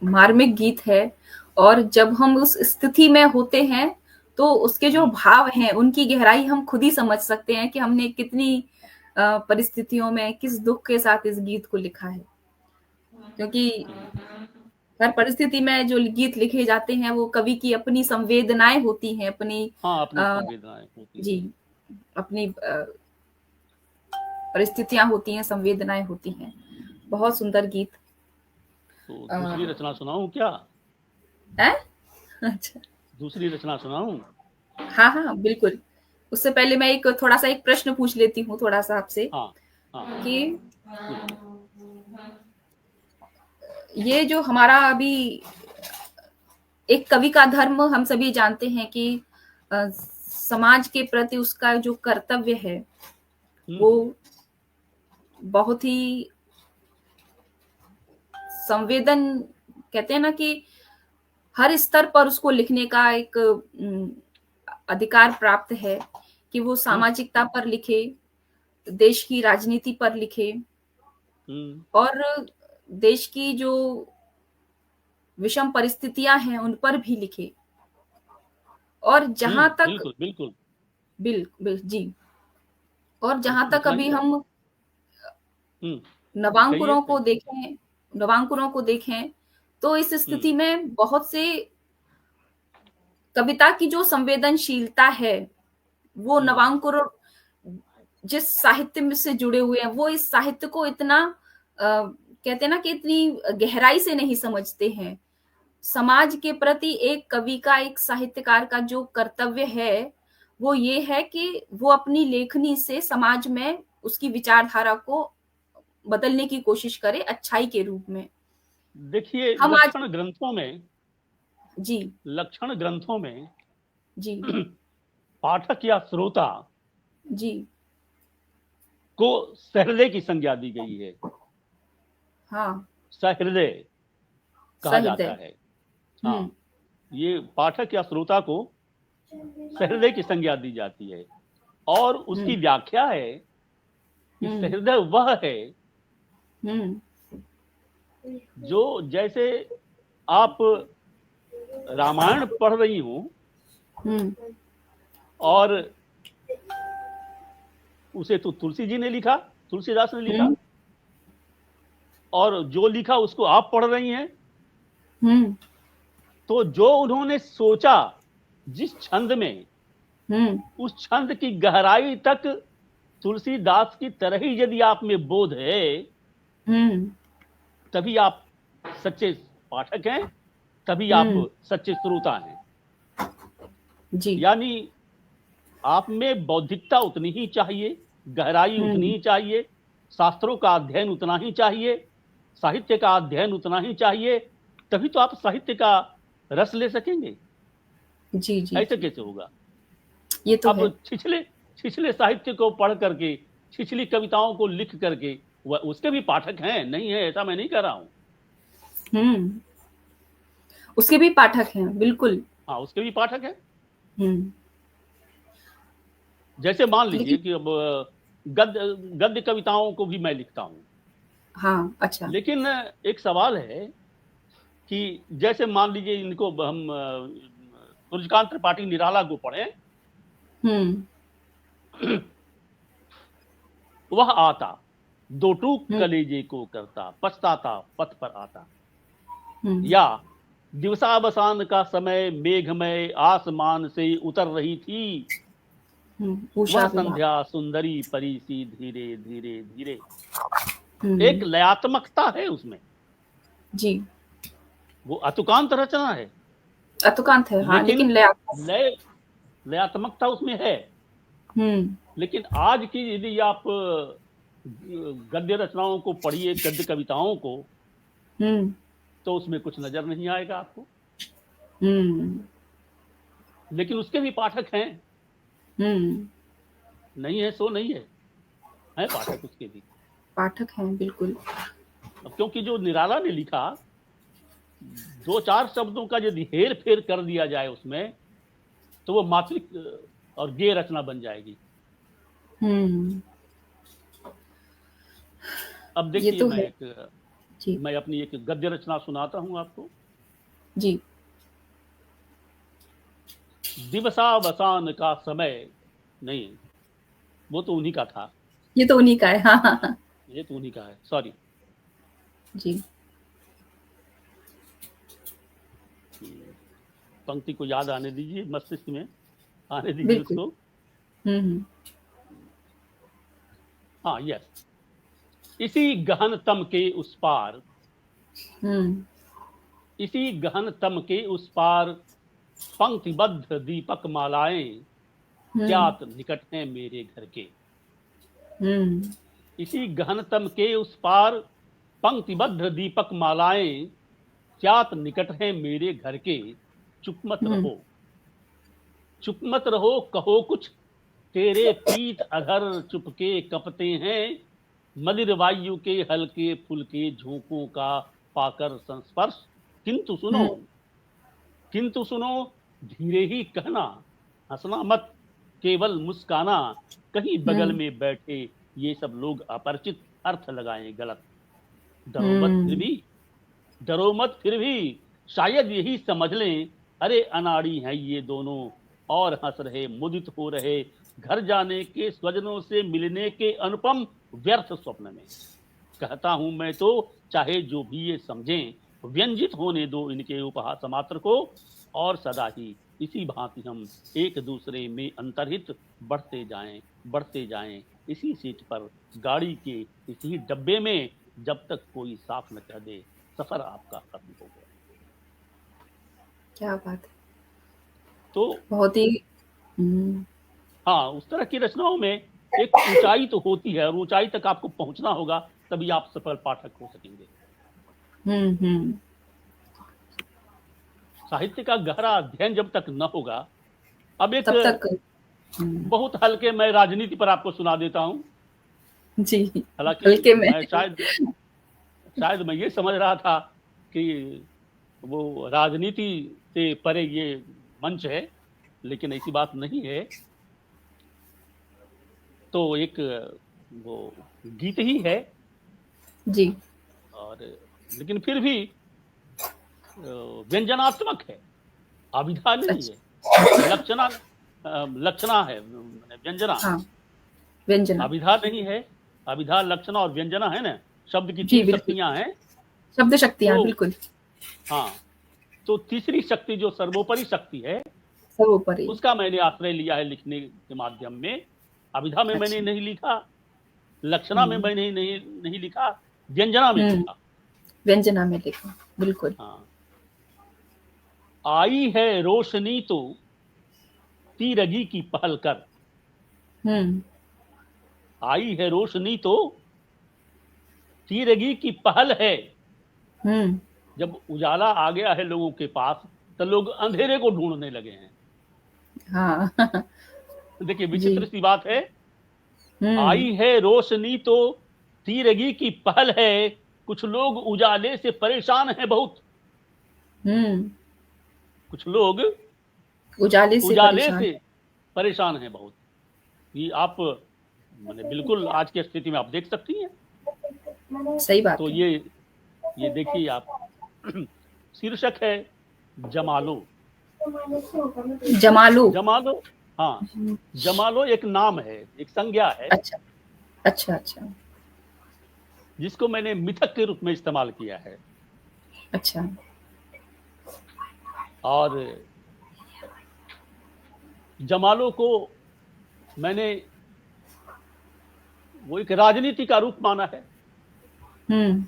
मार्मिक गीत है। और जब हम उस स्थिति में होते हैं तो उसके जो भाव हैं उनकी गहराई हम खुद ही समझ सकते हैं कि हमने कितनी परिस्थितियों में किस दुख के साथ इस गीत को लिखा है। क्योंकि हर परिस्थिति में जो गीत लिखे जाते हैं वो कवि की अपनी संवेदनाएं होती हैं, अपनी अपनी संवेदनाएं होती हैं। जी, अपनी परिस्थितियां होती हैं, संवेदनाएं होती हैं। बहुत सुंदर गीत। तो दूसरी रचना सुनाऊं क्या? अच्छा, दूसरी रचना सुनाऊं? हाँ हाँ बिल्कुल। उससे पहले मैं एक थोड़ा सा एक प्रश्न पूछ लेती हूँ थोड़ा सा आपसे। कि ये जो हमारा अभी एक कवि का धर्म हम सभी जानते हैं कि समाज के प्रति उसका जो कर्तव्य है वो बहुत ही संवेदन, कहते हैं ना कि हर स्तर पर उसको लिखने का एक अधिकार प्राप्त है कि वो सामाजिकता पर लिखे, देश की राजनीति पर लिखे और देश की जो विषम परिस्थितियां हैं उन पर भी लिखे। और जहां तक बिल्कुल जी, और जहां तक अभी हम नवांकुरों को देखें तो इस स्थिति में बहुत से कविता की जो संवेदनशीलता है वो नवांकुर जिस साहित्य में से जुड़े हुए हैं वो इस साहित्य को इतना कहते हैं ना कि इतनी गहराई से नहीं समझते हैं। समाज के प्रति एक कवि का, एक साहित्यकार का जो कर्तव्य है, वो ये है कि वो अपनी लेखनी से समाज में उसकी विचारधारा को बदलने की कोशिश करे अच्छाई के रूप में। देखिए, हम आज जी, लक्षण ग्रंथों में जी, पाठक या श्रोता जी, को सहृदय की संज्ञा दी गई है। हाँ, सहृदय कहा जाता सहृदय। है। हाँ, हुँ, ये पाठक या श्रोता को सहृदय की संज्ञा दी जाती है और उसकी हुँ, व्याख्या है कि हुँ, सहृदय वह है हुँ, जो, जैसे आप रामायण पढ़ रही हो हुँ, और उसे तो तुलसी जी ने लिखा, तुलसीदास ने लिखा, हुँ, और जो लिखा उसको आप पढ़ रही हैं, हुँ, तो जो उन्होंने सोचा जिस छंद में, हुँ, उस छंद की गहराई तक तुलसीदास की तरह ही यदि आप में बोध है, हुँ, तभी आप सच्चे पाठक हैं, तभी आप हुँ, सच्चे श्रोता हैं। जी, यानी आप में बौद्धिकता उतनी ही चाहिए, गहराई उतनी हुँ, ही चाहिए, शास्त्रों का अध्ययन उतना ही चाहिए, साहित्य का अध्ययन उतना ही चाहिए, तभी तो आप साहित्य का रस ले सकेंगे। जी, जी, ऐसे जी, कैसे होगा? ये तो अब है। छिछले छिछले साहित्य को पढ़ करके, छिछली कविताओं को लिख करके वह उसके भी पाठक हैं, नहीं है ऐसा मैं नहीं कह रहा हूं। हुँ, उसके भी पाठक हैं, बिल्कुल। हाँ, उसके भी पाठक हैं। हुँ, जैसे मान लीजिए लेकिन कि अब गद्य गद्य कविताओं को भी मैं लिखता हूं, हाँ, अच्छा। लेकिन एक सवाल है कि जैसे मान लीजिए इनको हम सूर्यकांत त्रिपाठी निराला को पढ़ें, हुँ, वह आता दो टूक हुँ, कलेजे को करता, पछताता पथ पर आता। हुँ, या दिवसावसान का समय मेघमय आसमान से उतर रही थी, हुँ, वह उषा विवाह। संध्या सुंदरी परी सी धीरे धीरे धीरे। एक हुँ, लयात्मकता है उसमें, जी, वो अतुकांत रचना है, अतुकांत है, हाँ, लेकिन लेकिन लय लय लयात्मकता उसमें है। हुँ, लेकिन आज की यदि आप गद्य रचनाओं को पढ़िए, गद्य कविताओं को, हुँ, तो उसमें कुछ नजर नहीं आएगा आपको। हुँ, लेकिन उसके भी पाठक हैं, हुँ, नहीं है सो नहीं है पाठक उसके भी। पाठक हैं, बिल्कुल। अब क्योंकि जो निराला ने लिखा, दो चार शब्दों का यदि हेर फेर कर दिया जाए उसमें, तो वो मात्रिक और गेय रचना बन जाएगी। हुँ, अब ये देखिए, तो है। जी, मैं अपनी एक गद्य रचना सुनाता हूं आपको। जी, दिवसावसान का समय, नहीं, वो तो उन्हीं का था, ये तो उन्हीं का है। हाँ, हाँ, हाँ। ये तो उन्हीं का है, सॉरी। जी, पंक्ति को याद आने दीजिए, मस्तिष्क में आने दीजिए बिल्कुल। उसको। हुँ, हुँ, हाँ, यस। इसी गहनतम के उस पार, हुँ, इसी गहनतम के उस पार, पंक्तिबद्ध दीपक मालाएं हुँ, ज्ञात निकट हैं मेरे घर के। हुँ, इसी गहनतम के उस पार, पंक्तिबद्ध दीपक मालाएं ज्ञात निकट हैं मेरे घर के। चुप मत हुँ, रहो, चुप मत रहो, कहो कुछ, तेरे पीत अधर चुपके कपते हैं, मदिर वायु के हल्के फुल्के झोंकों का पाकर संस्पर्श। किंतु सुनो, हुँ, किंतु सुनो, धीरे ही कहना, हंसना मत, केवल मुस्काना, कहीं बगल हुँ, में बैठे ये सब लोग अपरिचित अर्थ लगाएं गलत। डरो मत फिर हुँ, भी, डरो मत फिर भी, शायद यही समझ लें, अरे अनाड़ी हैं ये दोनों, और हंस रहे मुदित हो रहे, घर जाने के स्वजनों से मिलने के अनुपम व्यर्थ स्वप्न में। कहता हूं मैं तो, चाहे जो भी ये समझें, व्यंजित होने दो इनके उपहास मात्र को, और सदा ही इसी भांति हम एक दूसरे में अंतर्हित बढ़ते जाएं इसी सीट पर, गाड़ी के इसी डब्बे में, जब तक कोई साफ न कह दे सफर आपका खत्म हो गया। क्या बात है! तो बहुत ही हुँ, हाँ, उस तरह की रचनाओं में एक ऊंचाई तो होती है, और ऊंचाई तक आपको पहुंचना होगा, तभी आप सफल पाठक हो सकेंगे। हुँ, हुँ। साहित्य का गहरा अध्ययन जब तक न होगा, अब एक तब तक हुँ, बहुत हल्के मैं राजनीति पर आपको सुना देता हूं। जी, हालांकि हल्के में। मैं शायद शायद मैं ये समझ रहा था कि वो राजनीति से परे ये मंच है, लेकिन ऐसी बात नहीं है। तो एक वो गीत ही है, जी, और लेकिन फिर भी व्यंजनात्मक है, अभिधा नहीं अच्छा, है। लक्षणा लक्षणा है, व्यंजना, हाँ, व्यंजना। अभिधा नहीं है। अभिधा, लक्षणा और व्यंजना है ना, शब्द की जी, तीन बिल्कुल, शक्तियां हैं। शब्द शक्तियाँ, तो बिल्कुल, हाँ, तो तीसरी शक्ति जो सर्वोपरि शक्ति है, सर्वोपरि। उसका मैंने आश्रय लिया है लिखने के माध्यम में। अभिधा में मैंने अच्छा, नहीं लिखा, लक्षणा में हुँ, मैंने नहीं लिखा, व्यंजना में हुँ, लिखा। व्यंजना में लिखा, बिल्कुल। हाँ, आई है रोशनी तो तीरगी की पहल कर। हुँ, आई है रोशनी तो तीरगी की पहल है। हुँ, जब उजाला आ गया है लोगों के पास, तो लोग अंधेरे को ढूंढने लगे हैं। हाँ, देखिए, जी, विचित्र सी बात है। हुँ, आई है रोशनी तो तीरगी की पहल है, कुछ लोग उजाले से परेशान हैं बहुत। हुँ, कुछ लोग उजाले से उजाले परेशान से परेशान हैं बहुत। ये आप मैंने बिल्कुल आज की स्थिति में आप देख सकती हैं। है, सही बात तो है। ये देखिए आप, शीर्षक है जमालो। जमालो, जमालो, हाँ, जमालो एक नाम है, एक संज्ञा है, अच्छा, अच्छा, अच्छा, जिसको मैंने मिथक के रूप में इस्तेमाल किया है। अच्छा, और जमालो को मैंने वो एक राजनीति का रूप माना है। हुँ,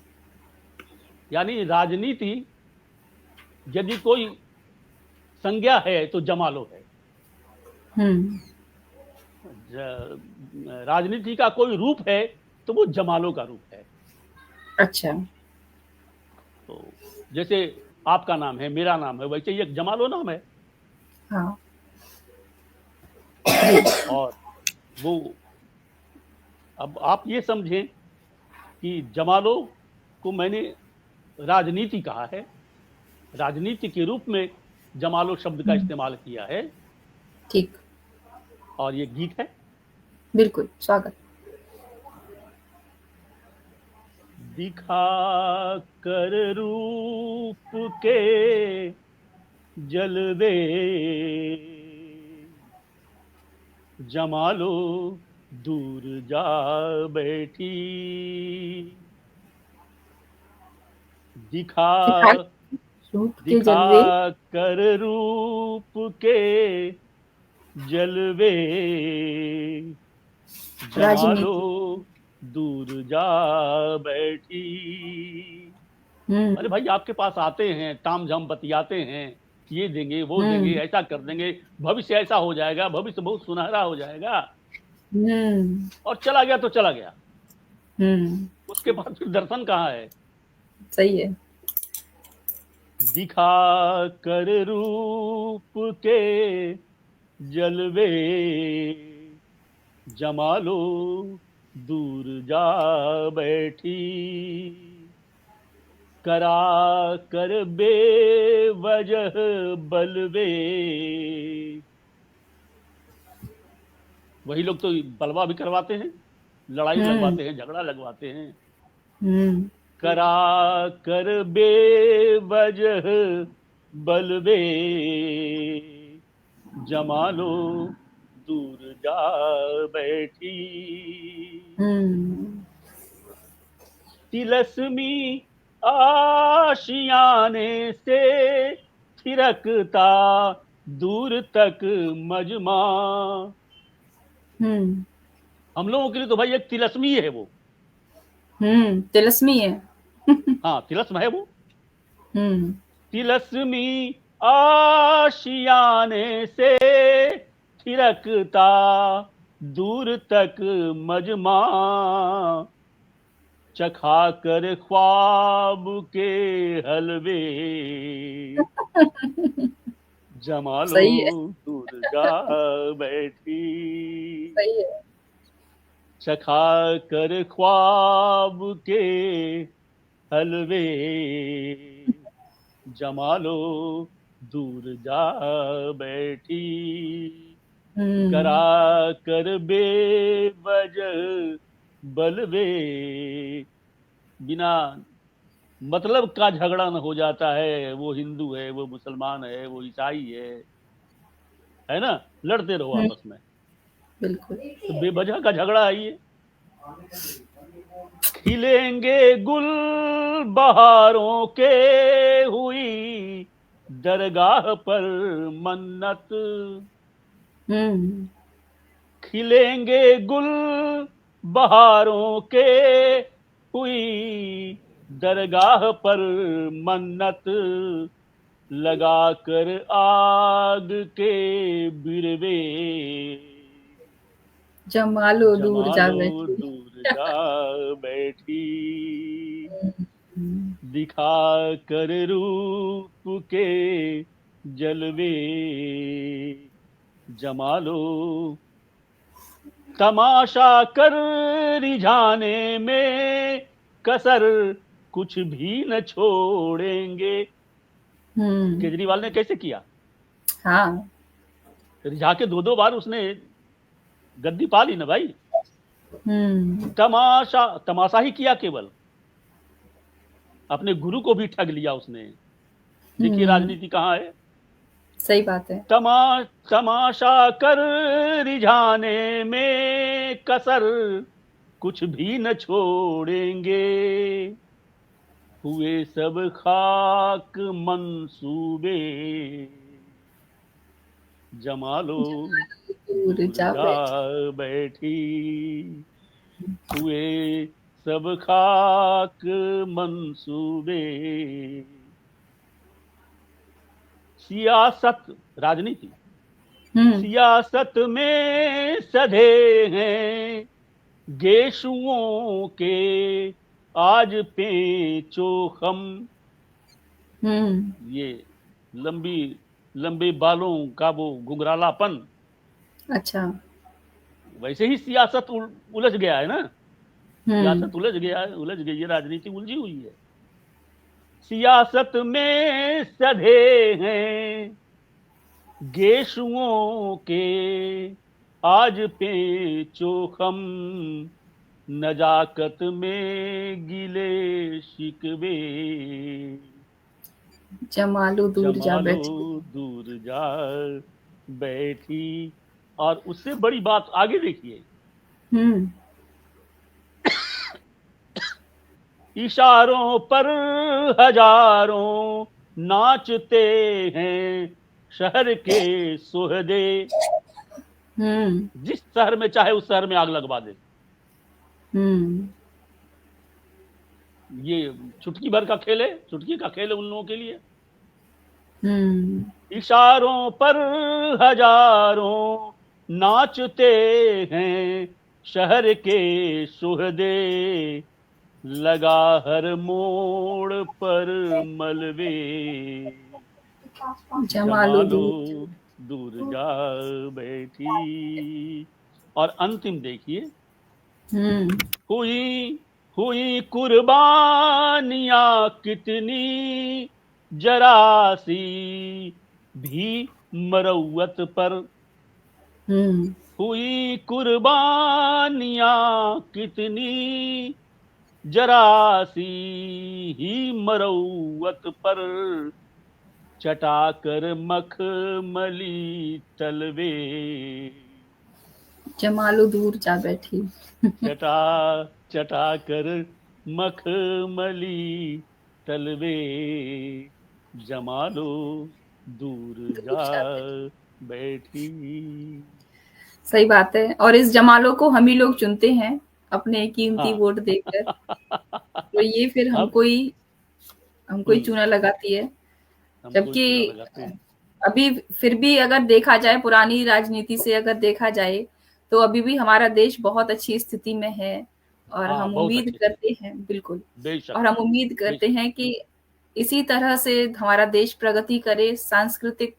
यानी राजनीति यदि कोई संज्ञा है तो जमालो है। हुँ, राजनीति का कोई रूप है तो वो जमालो का रूप है। अच्छा, तो जैसे आपका नाम है, मेरा नाम है, वैसे ये जमालो नाम है। हाँ, और वो, अब आप ये समझें कि जमालो को मैंने राजनीति कहा है, राजनीति के रूप में जमालो शब्द का हुँ, इस्तेमाल किया है। ठीक, और ये गीत है। बिल्कुल, स्वागत। दिखा कर रूप के जलवे जमालो दूर जा बैठी। दिखा दिखा रूप के दिखा जलवे कर रूप के जलवे जमालो राजनीति। दूर जा बैठी। अरे हुँ, भाई, आपके पास आते हैं, ताम झाम बतियाते हैं, ये देंगे वो देंगे, हुँ, ऐसा कर देंगे, भविष्य ऐसा हो जाएगा, भविष्य बहुत सुनहरा हो जाएगा, हुँ, और चला गया तो चला गया। हुँ, उसके बाद फिर दर्शन कहाँ है। सही है। दिखा कर रूप के जलवे जमालो दूर जा बैठी। करा कर बेवजह बलवे। वही लोग तो बलवा भी करवाते हैं, लड़ाई हुँ, लगवाते हैं, झगड़ा लगवाते हैं। हुँ, करा कर बेवजह बलवे जमालो दूर जा बैठी। हुँ, तिलस्मी आशियाने से थिरकता दूर तक मजमा। हुँ, हम लोगों के लिए तो भाई एक तिलस्मी है वो। तिलस्मी है। हाँ, तिलस्म है वो। हुँ, तिलस्मी आशियाने से थिरकता दूर तक मजमा, चखा कर ख्वाब के हलवे, जमालो सही है, दूर जा बैठी, सही है। चखा कर ख्वाब के हलवे, जमालो दूर जा बैठी, करा कर बेवजह बलवे, बिना मतलब का झगड़ा न हो जाता है, वो हिंदू है, वो मुसलमान है, वो ईसाई है ना, लड़ते रहो हम्म, आपस में, बिल्कुल। तो बेवजह का झगड़ा है ये। खिलेंगे गुल बहारों के, हुई दरगाह पर मन्नत, हम्म। खिलेंगे गुल बहारों के, हुई दरगाह पर मन्नत, लगा कर आग के बिरवे, जमालो दूर जा जमालो बैठी। दूर जा बैठी, हम्म, दिखा कर रूप के जलवे, जमालो तमाशा कर रिझाने में कसर कुछ भी न छोड़ेंगे। केजरीवाल ने कैसे किया, हाँ। रिझा के 2-2 बार उसने गद्दी पा ली ना भाई। तमाशा ही किया, केवल अपने गुरु को भी ठग लिया उसने। देखिए राजनीति कहाँ है। सही बात है। तमाशा कर रिझाने में कसर कुछ भी न छोड़ेंगे, हुए सब खाक मंसूबे, जमालो दूर जा बैठी, हुए सब खाक मंसूबे। सियासत, राजनीति, सियासत में सधे हैं गेशुओं के आज पेचो खम। ये लंबे बालों का वो घुंघरालापन, अच्छा, वैसे ही सियासत उलझ गया है ना। सियासत उलझ गई है, राजनीति उलझी हुई है। सियासत में सधे हैं गेशुओं के आज पेचो खम, नजाकत में गिले शिकवे, जमालो दूर जा बैठी। और उससे बड़ी बात आगे देखिए, इशारों पर हजारों नाचते हैं शहर के सोहदे। जिस शहर में चाहे उस शहर में आग लगवा दे। ये चुटकी भर का खेल है, चुटकी का खेल है उन लोगों के लिए। इशारों पर हजारों नाचते हैं शहर के सोहदे, लगा हर मोड़ पर मलबे, जमालो दूर जा बैठी। और अंतिम देखिए, हुई कुर्बानियां कितनी जरा सी भी मरौवत पर। हुई कुर्बानियां कितनी जरा सी ही मरौवत पर, चटाकर मखमली तलवे, जमालो दूर जा बैठी। चटा कर मखमली तलवे, जमालो दूर जा बैठी। सही बात है। और इस जमालो को हम ही लोग चुनते हैं अपने कीमती वोट देकर। तो ये फिर हमको ही चूना लगाती है। हम कोई जबकि चुनाव लगाते हैं। अभी फिर भी अगर देखा जाए पुरानी राजनीति से अगर देखा जाए तो अभी भी हमारा देश बहुत अच्छी स्थिति में है और हाँ, हम बहुत उम्मीद अच्छे से। करते हैं बिल्कुल बेशक, और हम उम्मीद करते बेशक। हैं कि इसी तरह से हमारा देश प्रगति करे सांस्कृतिक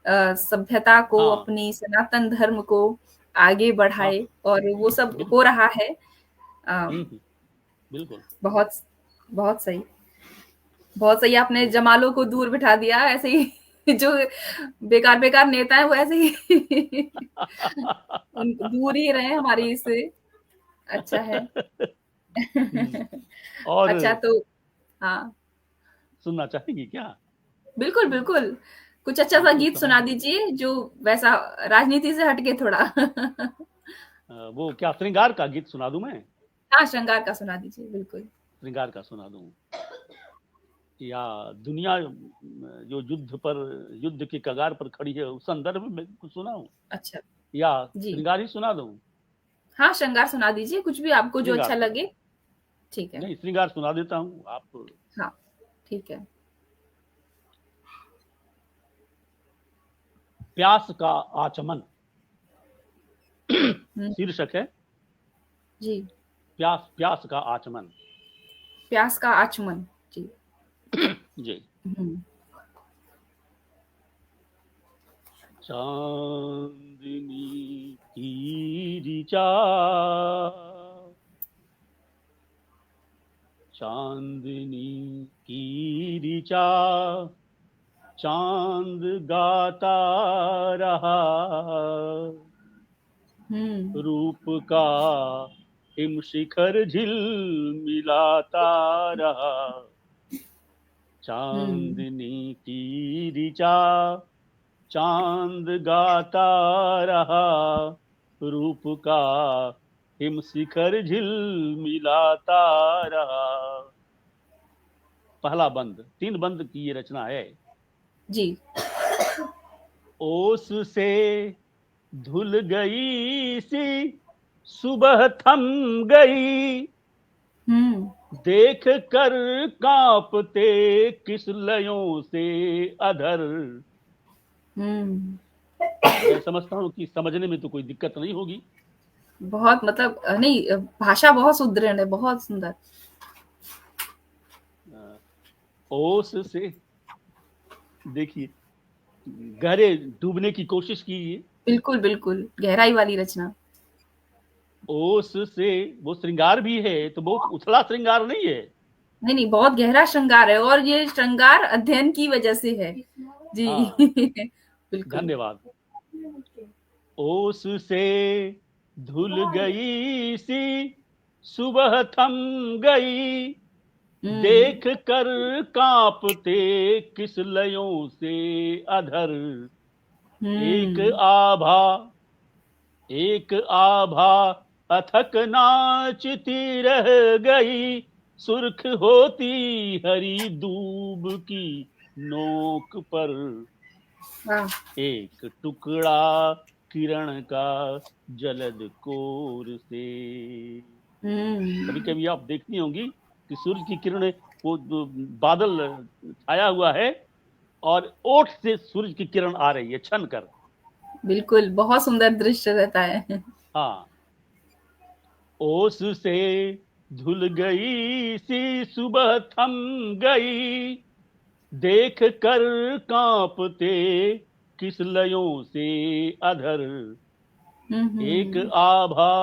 सभ्यता को हाँ, अपनी सनातन धर्म को आगे हाँ, बढ़ाए और वो सब बिल्कुल। हो रहा है अ, बिल्कुल। बहुत बहुत सही बहुत सही आपने तो जमालों को दूर बिठा दिया ऐसे ही जो बेकार बेकार नेता है वो ऐसे ही उन दूर ही रहे हमारी इससे अच्छा है हुँ, और अच्छा तो हाँ सुनना चाहेंगी क्या? बिल्कुल बिल्कुल कुछ अच्छा हाँ, सा तो गीत समय सुना दीजिए जो वैसा राजनीति से हटके थोड़ा वो क्या श्रृंगार का गीत सुना दूँ मैं? हाँ श्रृंगार का सुना दीजिए बिल्कुल श्रृंगार का सुना दूँ या दुनिया जो युद्ध की कगार पर खड़ी है, उस संदर्भ में कुछ सुनाऊँ अच्छा या जी श्रृंगार ही सुना दूँ? हाँ श्रृंगार सुना दीजिए कुछ भी आपको जो श्रृंगार अच्छा सुना लगे ठीक है नहीं, श्रृंगार सुना देता हूँ। आप हाँ ठीक है प्यास का आचमन हम्म, शीर्षक है जी प्यास प्यास का आचमन। प्यास का आचमन जी जी। हम्म चांदनी की ऋचा चांदनी की ऋचा चांद गाता रहा हम्म रूप का हिम शिखर झिल मिलाता रहा हम्म चांदनी की ऋचा चांद गाता रहा रूप का हिम शिखर झिल मिलाता रहा। पहला बंद, 3 बंद की ये रचना है। जी ओस से धुल गई सी सुबह थम गई हम्म देख कर कांपते किस लयों से अधर। हम्म मैं समझता हूँ कि समझने में तो कोई दिक्कत नहीं होगी। बहुत मतलब नहीं भाषा बहुत सुदृढ़ है बहुत सुंदर ओस से देखिए गहरे डूबने की कोशिश कीजिए। बिल्कुल बिल्कुल गहराई वाली रचना ओस से वो श्रृंगार भी है तो बहुत उथला श्रृंगार नहीं है। नहीं नहीं बहुत गहरा श्रृंगार है और ये श्रृंगार अध्ययन की वजह से है जी हाँ, बिल्कुल धन्यवाद। ओस से धुल गई सी सुबह थम गई हम्म देख कर कांपते किस लयों से अधर। एक हम्म आभा एक आभा अथक नाचती रह गई सुर्ख होती हरी दूब की नोक पर। वाह एक टुकड़ा किरण का जलद कोर से। कभी हम्म कभी आप देखती होंगी कि सूरज की किरण वो बादल छाया हुआ है और ओठ से सूरज की किरण आ रही है छन कर। बिल्कुल बहुत सुंदर दृश्य रहता है हाँ, ओस से धुल गई सी सुबह थम गई देख कर कांपते किस लयों से अधर। एक हम्म आभा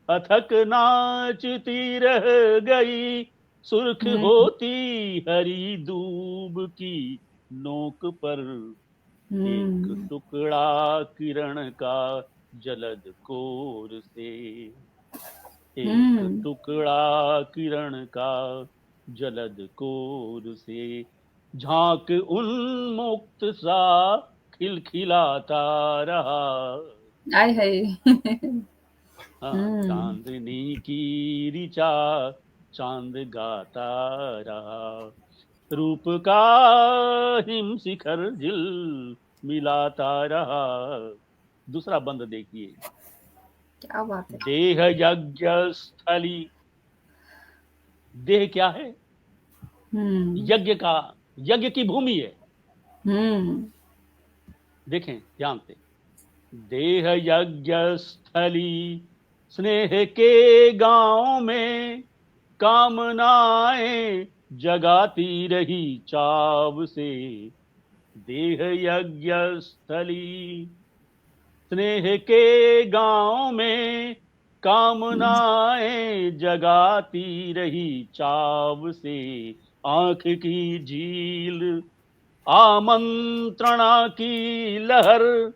अथक नाचती रह गई सुर्ख हम्म होती हरी दूब की नोक पर। एक हम्म टुकड़ा किरण का जलद कोर से। एक हम्म टुकड़ा किरण का जलद कोर से झांक उन्मुक्त सा खिलखिलाता रहा। आय हाय हाँ, हम्म चांदनी की ऋचा चांद गाता रहा रूप का हिम शिखर झिल मिलाता रहा। दूसरा बंद देखिए। क्या बात है देह यज्ञ स्थली। देह क्या है? हम्म यज्ञ का, यज्ञ की भूमि है। देखें ध्यान से, देह यज्ञ स्थली स्नेह के गांव में कामनाएं जगाती रही चाव से। देह यज्ञ स्थली स्नेह के गांव में कामनाएं जगाती रही चाव से। आंख की झील आमंत्रणा की लहर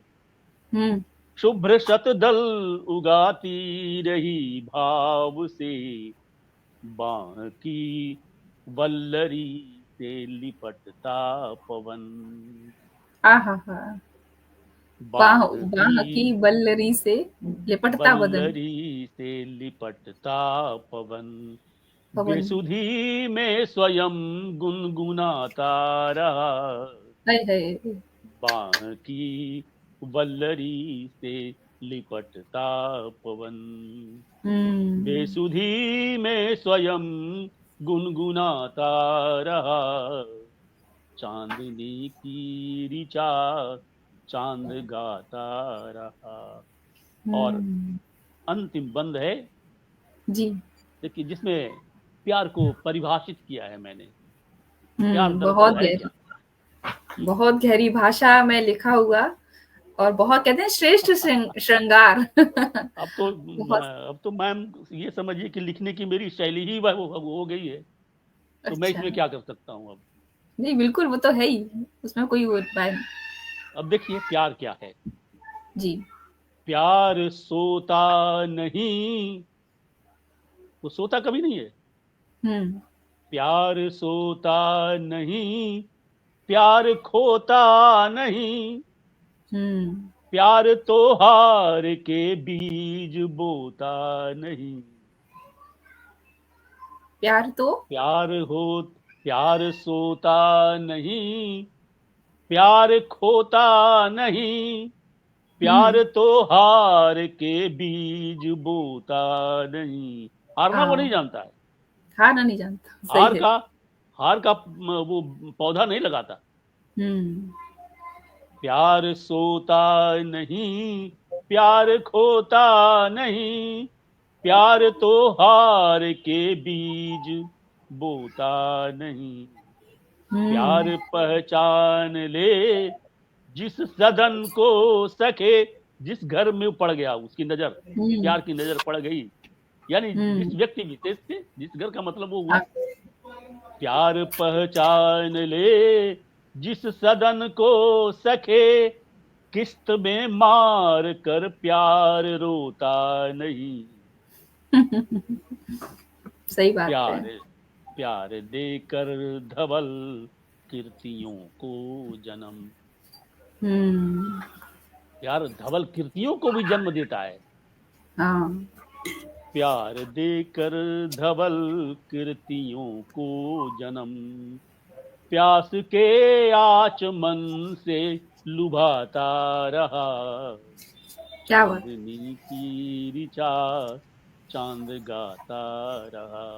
शुभ्र शतदल उगाती रही भाव से। बाकी वल्लरी से लिपटता पवन। बाह की वल्लरी से लिपटता बदन। वल्लरी से लिपटता पवन। बेसुधी में स्वयं गुनगुनाता रहा। बाकी वल्लरी से लिपटता पवन। बेसुधी में स्वयं गुनगुनाता रहा। चांदनी की ऋचा चांद गाता रहा। और अंतिम बंद है जी, देखिए, जिसमें प्यार को परिभाषित किया है मैंने। प्यार बहुत गहरी भाषा में लिखा हुआ और बहुत कहते हैं श्रेष्ठ श्रृंगार। अब तो मैम ये समझिए कि लिखने की मेरी शैली ही वो हो गई है। तो मैं इसमें क्या कर सकता हूँ अब? नहीं, बिल्कुल वो तो है ही, उसमें कोई वो नहीं। अब देखिए प्यार क्या है जी। प्यार सोता नहीं, वो सोता कभी नहीं है। प्यार सोता नहीं, प्यार खोता नहीं। प्यार तो हार के बीज बोता नहीं। प्यार सोता नहीं, प्यार खोता नहीं। प्यार तो हार के बीज बोता नहीं। हारना वो नहीं जानता है। हारना नहीं जानता। हार का वो पौधा नहीं लगाता। प्यार सोता नहीं, प्यार खोता नहीं। प्यार तो हार के बीज बोता नहीं। प्यार पहचान ले जिस सदन को सके। जिस घर में पड़ गया उसकी नजर, प्यार की नजर पड़ गई, यानी जिस व्यक्ति विशेष से, जिस घर का मतलब वो हुआ। प्यार पहचान ले जिस सदन को सके। किस्त में मार कर प्यार रोता नहीं। सही बात है। प्यार देकर धवल कीर्तियों को जन्म। यार धवल कीर्तियों को भी जन्म देता है। प्यार देकर धवल कीर्तियों को जन्म। प्यास के आचमन से लुभाता रहा। चांदनी की ऋचा चांद गाता रहा।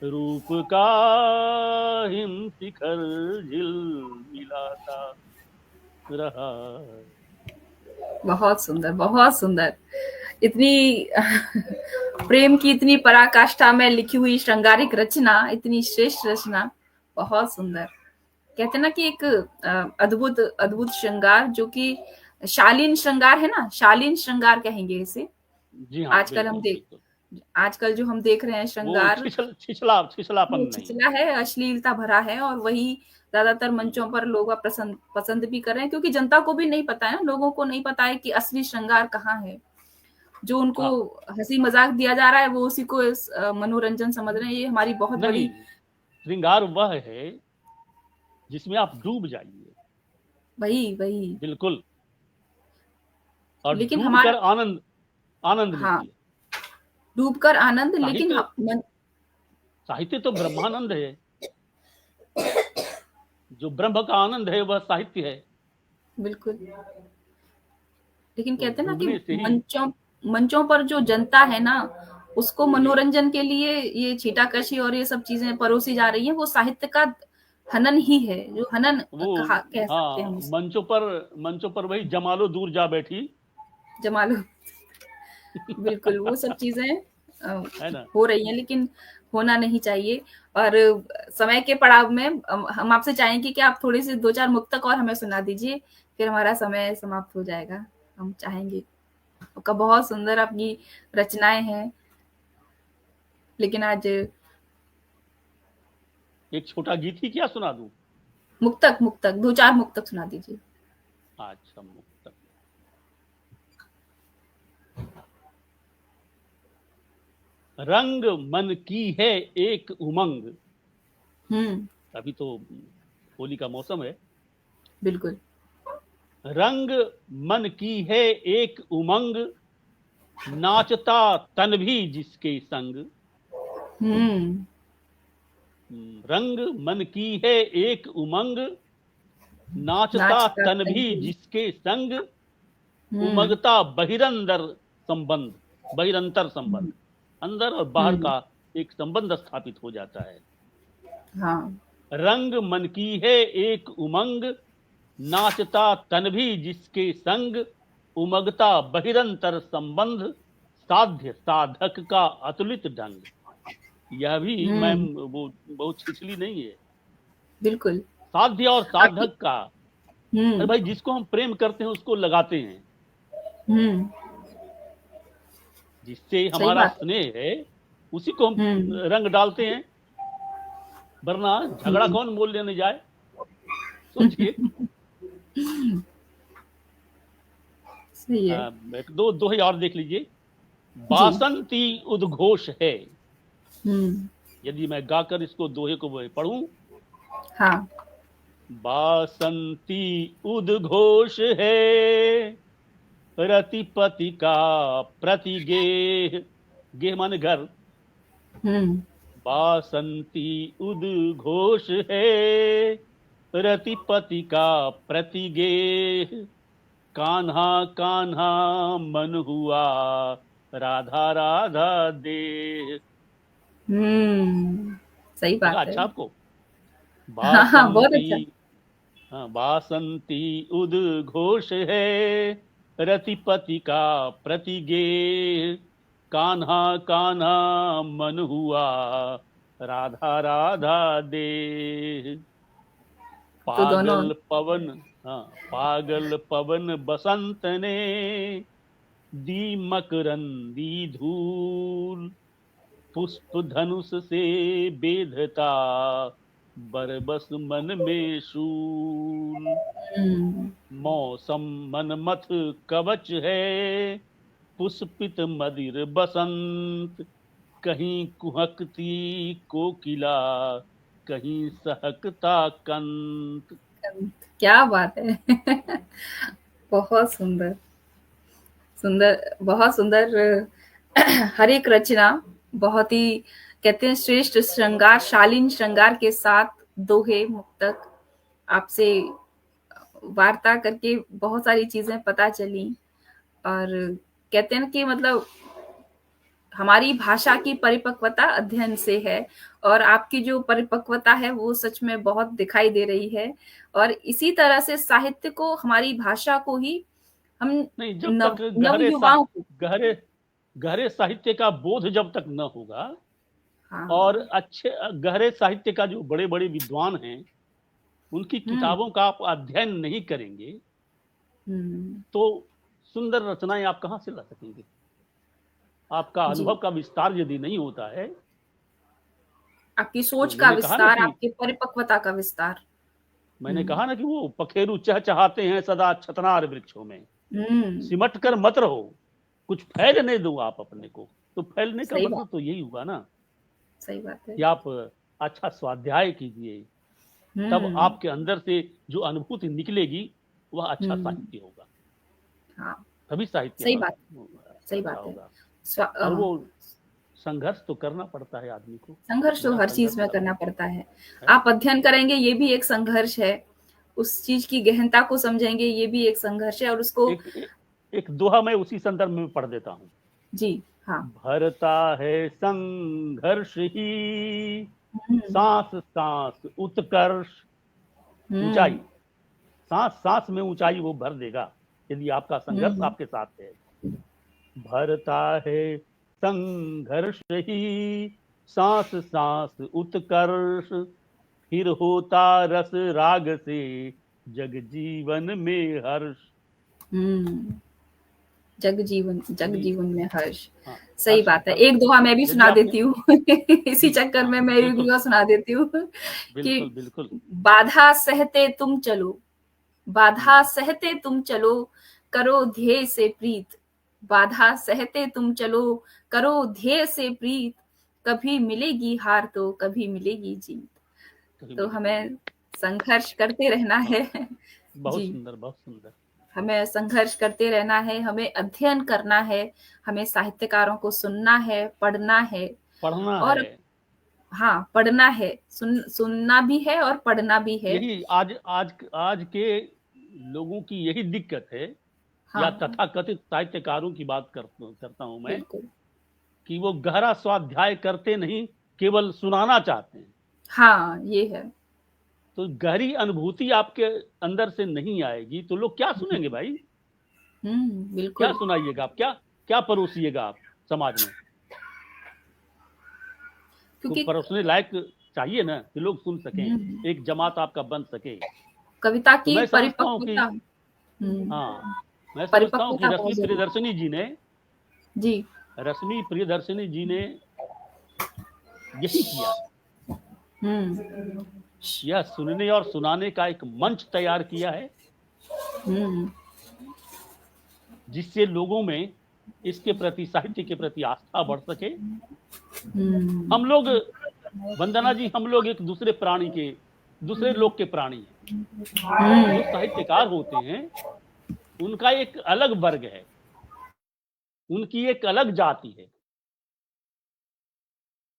रूप का हिम शिखर झिल मिलाता रहा। बहुत सुंदर, बहुत सुंदर। इतनी प्रेम की इतनी पराकाष्ठा में लिखी हुई श्रृंगारिक रचना, इतनी श्रेष्ठ रचना, बहुत सुंदर। कहते हैं ना कि एक अद्भुत अद्भुत श्रृंगार, जो कि शालीन श्रृंगार है ना, शालीन श्रृंगार कहेंगे इसे। जी हाँ, आजकल जो हम देख रहे हैं श्रृंगार, छिछला है, अश्लीलता भरा है, और वही ज्यादातर मंचों पर लोग पसंद भी कर रहे हैं, क्योंकि जनता को भी नहीं पता है, लोगों को नहीं पता है कि असली श्रृंगार कहाँ है। जो उनको हंसी मजाक दिया जा रहा है वो उसी को मनोरंजन समझ रहे हैं। ये हमारी बहुत बड़ी श्रृंगार वह है जिसमें आप डूब जाइए। वही बिल्कुल। और लेकिन हमारा आनंद लीजिए। डूबकर आनंद। लेकिन साहित्य तो ब्रह्मानंद है। जो ब्रह्म का आनंद है वह साहित्य है। बिल्कुल। लेकिन कहते हैं ना कि मंचों पर जो जनता है ना, उसको मनोरंजन के लिए ये छीटाकशी और ये सब चीजें परोसी जा रही है, वो साहित्य का हनन ही है, जो हनन वो कह सकते हैं हाँ, हम उसको। मंचों पर वही जमालो दूर जा बैठी। जमालो, बिल्कुल वो सब चीजें है ना। हो रही हैं, लेकिन होना नहीं चाहिए। और समय के पड़ाव में हम आपसे चाहेंगे कि आप थोड़ी सी 2-4 मुक्तक और हमें सुना दीजिए, फिर हमारा समय समाप्त हो जाएगा। हम चाहेंगे, आपका बहुत सुंदर आपकी रचनाएं हैं, लेकिन आज एक छोटा गीत ही क्या सुना दूं? मुक्तक मुक्तक 2-4 मुक्तक सुना दीजिए। अच्छा, मुक्त। रंग मन की है एक उमंग। हम्म, अभी तो होली का मौसम है। बिल्कुल। रंग मन की है एक उमंग, नाचता तन भी जिसके संग। हम्म, रंग मन की है एक उमंग, नाचता नाच का तन तन भी भी। जिसके संग। हम्म, उमगता बहिरंदर संबंध, बहिरंतर संबंध, अंदर और बाहर हम्म, का एक संबंध स्थापित हो जाता है। हाँ, रंग मन की है एक उमंग, नाचता तन भी जिसके संग। उमगता बहिरंतर संबंध, साध्य साधक का अतुलित ढंग। यह भी मैम हम्म, वो बहुत छिछली नहीं है। बिल्कुल। साध्य और आपकी साधक का। अरे हम्म, भाई, जिसको हम प्रेम करते हैं उसको लगाते हैं, हम्म, जिससे सही हमारा बात है। स्नेह है उसी को हम हम्म, रंग डालते हैं। वरना झगड़ा हम्म, कौन मोल लेने जाए? सोचिए। सही है। एक दो दोहे और देख लीजिए। जी। बासंती उद्घोष है। हम्म, यदि मैं गाकर इसको दोहे को पढ़ूं। हाँ। बासंती उद्घोष है, रतिपति का प्रतिगेह। गेह माने घर। हम्म, बासंती उद्घोष है, रतिपति का प्रतिगेह। कान्हा कान्हा मन हुआ, राधा राधा दे। हम्म, सही लगा बात है। अच्छा आपको? हाँ, हाँ, बहुत बासंती, अच्छा। हाँ, बासंती उद्घोष है, रतिपति का प्रतिगे। कान्हा कान्हा मन हुआ, राधा राधा दे। तो दोनों पागल पवन, हाँ, पागल पवन बसंत ने दी मकरंदी धूल। पुष्प धनुष से बेधता, बरबस मन में शूल। हम्म, मौसम मनमथ कवच है, पुष्पित मदिर बसंत। कहीं कुहकती कोकिला, कहीं सहकता कंत। क्या बात है। बहुत सुंदर, सुंदर, बहुत सुंदर। हर एक रचना बहुत ही, कहते हैं, श्रेष्ठ श्रृंगार, शालीन श्रृंगार के साथ दोहे मुक्तक आपसे वार्ता करके बहुत सारी चीजें पता चली। और कहते हैं कि मतलब हमारी भाषा की परिपक्वता अध्ययन से है, और आपकी जो परिपक्वता है वो सच में बहुत दिखाई दे रही है। और इसी तरह से साहित्य को, हमारी भाषा को ही हम नहीं, जब नव तक नव युवाओं को। गहरे गहरे साहित्य का बोध जब तक न होगा, और हाँ। अच्छे गहरे साहित्य का जो बड़े बड़े विद्वान हैं उनकी हम्म, किताबों का आप अध्ययन नहीं करेंगे, हम्म, तो सुंदर रचनाएं आप कहां से ला सकेंगे? आपका जी। अनुभव का विस्तार यदि नहीं होता है। आपकी तो सोच का विस्तार, कि आपकी परिपक्वता का विस्तार। मैंने हम्म, कहा ना कि वो पखेरु चहचहाते हैं सदा छतनार वृक्षों में। हम्म, सिमट कर मत रहो, कुछ फैलने दो आप अपने को। तो फैलने का सही बात, मतलब तो यही हुआ ना सही बात है। कि आप अच्छा स्वाध्याय कीजिए, तब हम्म, आपके अंदर से जो अनुभूति निकलेगी वह अच्छा हम्म, साहित्य होगा। हाँ, तभी साहित्य सही बात, सही अच्छा बात है। होगा। स्व और वो संघर्ष तो करना पड़ता है आदमी को। संघर्ष तो बड़ा हर संघर्ष चीज में का करना पड़ता है। है। आप अध्ययन करेंगे, ये भी एक संघर्ष है। उस चीज की गहनता को समझेंगे, ये भी एक संघर्ष है, और उसको एक दोहा मैं उसी संदर्भ में पढ़ देता हूं। जी, हाँ। भरता है संघर्ष ही, सांस सांस उत्कर्ष, ऊंचाई, सांस सांस में ऊंचाई वो भर देगा यदि आपका संघर्ष आपके साथ है। भरता है संघर्ष ही सांस सांस उत्कर्ष, फिर होता रस राग से जग जीवन में हर्ष। जग जीवन में हर्ष। हाँ, सही बात है। एक दोहा मैं भी सुना देती हूँ इसी चक्कर में मैं एक दोहा सुना देती हूँ कि बिल्कुल बाधा सहते तुम चलो, बाधा सहते तुम चलो, करो ध्येय से प्रीत, बाधा सहते तुम चलो, करो ध्येय से प्रीत, कभी मिलेगी हार तो कभी मिलेगी जीत। तो हमें संघर्ष करते रहना है। बहुत सुंदर, बहुत सुंदर। हमें संघर्ष करते रहना है, हमें अध्ययन करना है, हमें साहित्यकारों को सुनना है, पढ़ना है, और है। हाँ, पढ़ना है, सुनना भी है और पढ़ना भी है। यही आज के लोगों की यही दिक्कत है। हाँ, या तथाकथित साहित्यकारों की बात करता हूं मैं, कि वो गहरा स्वाध्याय करते नहीं, केवल सुनाना चाहते हैं। हाँ, ये है। तो गहरी अनुभूति आपके अंदर से नहीं आएगी तो लोग क्या सुनेंगे भाई? बिल्कुल। क्या सुनाइएगा आप? क्या परोसिएगा आप समाज में? क्योंकि तो परोसने लायक चाहिए ना कि लोग सुन सकें, एक जमात आपका बन सके। कविता की तो मैं समझता हूँ कि हाँ, मैं समझता हूँ कि रश्मि प्रियदर्शनी जी ने यही किया। यह सुनने और सुनाने का एक मंच तैयार किया है, जिससे लोगों में इसके प्रति, साहित्य के प्रति आस्था बढ़ सके। हम लोग, वंदना जी, हम लोग एक दूसरे लोग के प्राणी हैं। जो साहित्यकार होते हैं उनका एक अलग वर्ग है, उनकी एक अलग जाति है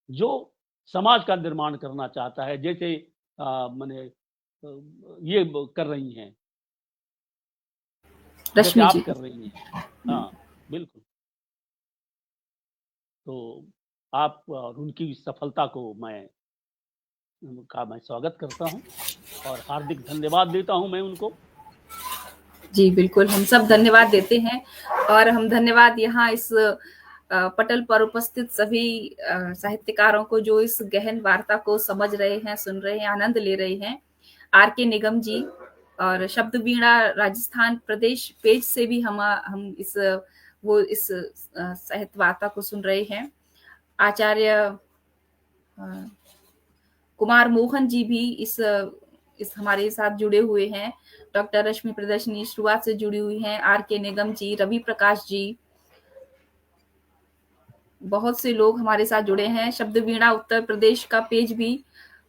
जो समाज का निर्माण करना चाहता है, जैसे माने ये कर रही हैं, जैसे आप कर रही हैं। हाँ, बिल्कुल। तो आप और उनकी सफलता को मैं स्वागत करता हूं और हार्दिक धन्यवाद देता हूं मैं उनको। जी बिल्कुल, हम सब धन्यवाद देते हैं, और हम धन्यवाद यहाँ इस पटल पर उपस्थित सभी साहित्यकारों को जो इस गहन वार्ता को समझ रहे हैं, सुन रहे हैं, आनंद ले रहे हैं। आर.के. निगम जी और शब्द वीणा राजस्थान प्रदेश पेज से भी हम इस साहित्य वार्ता को सुन रहे हैं। आचार्य कुमार मोहन जी भी इस हमारे साथ जुड़े हुए हैं। डॉक्टर रश्मि प्रियदर्शनी शुरुआत से जुड़ी हुई हैं। आर.के. निगम जी, रवि प्रकाश जी, बहुत से लोग हमारे साथ जुड़े हैं। शब्द वीणा उत्तर प्रदेश का पेज भी,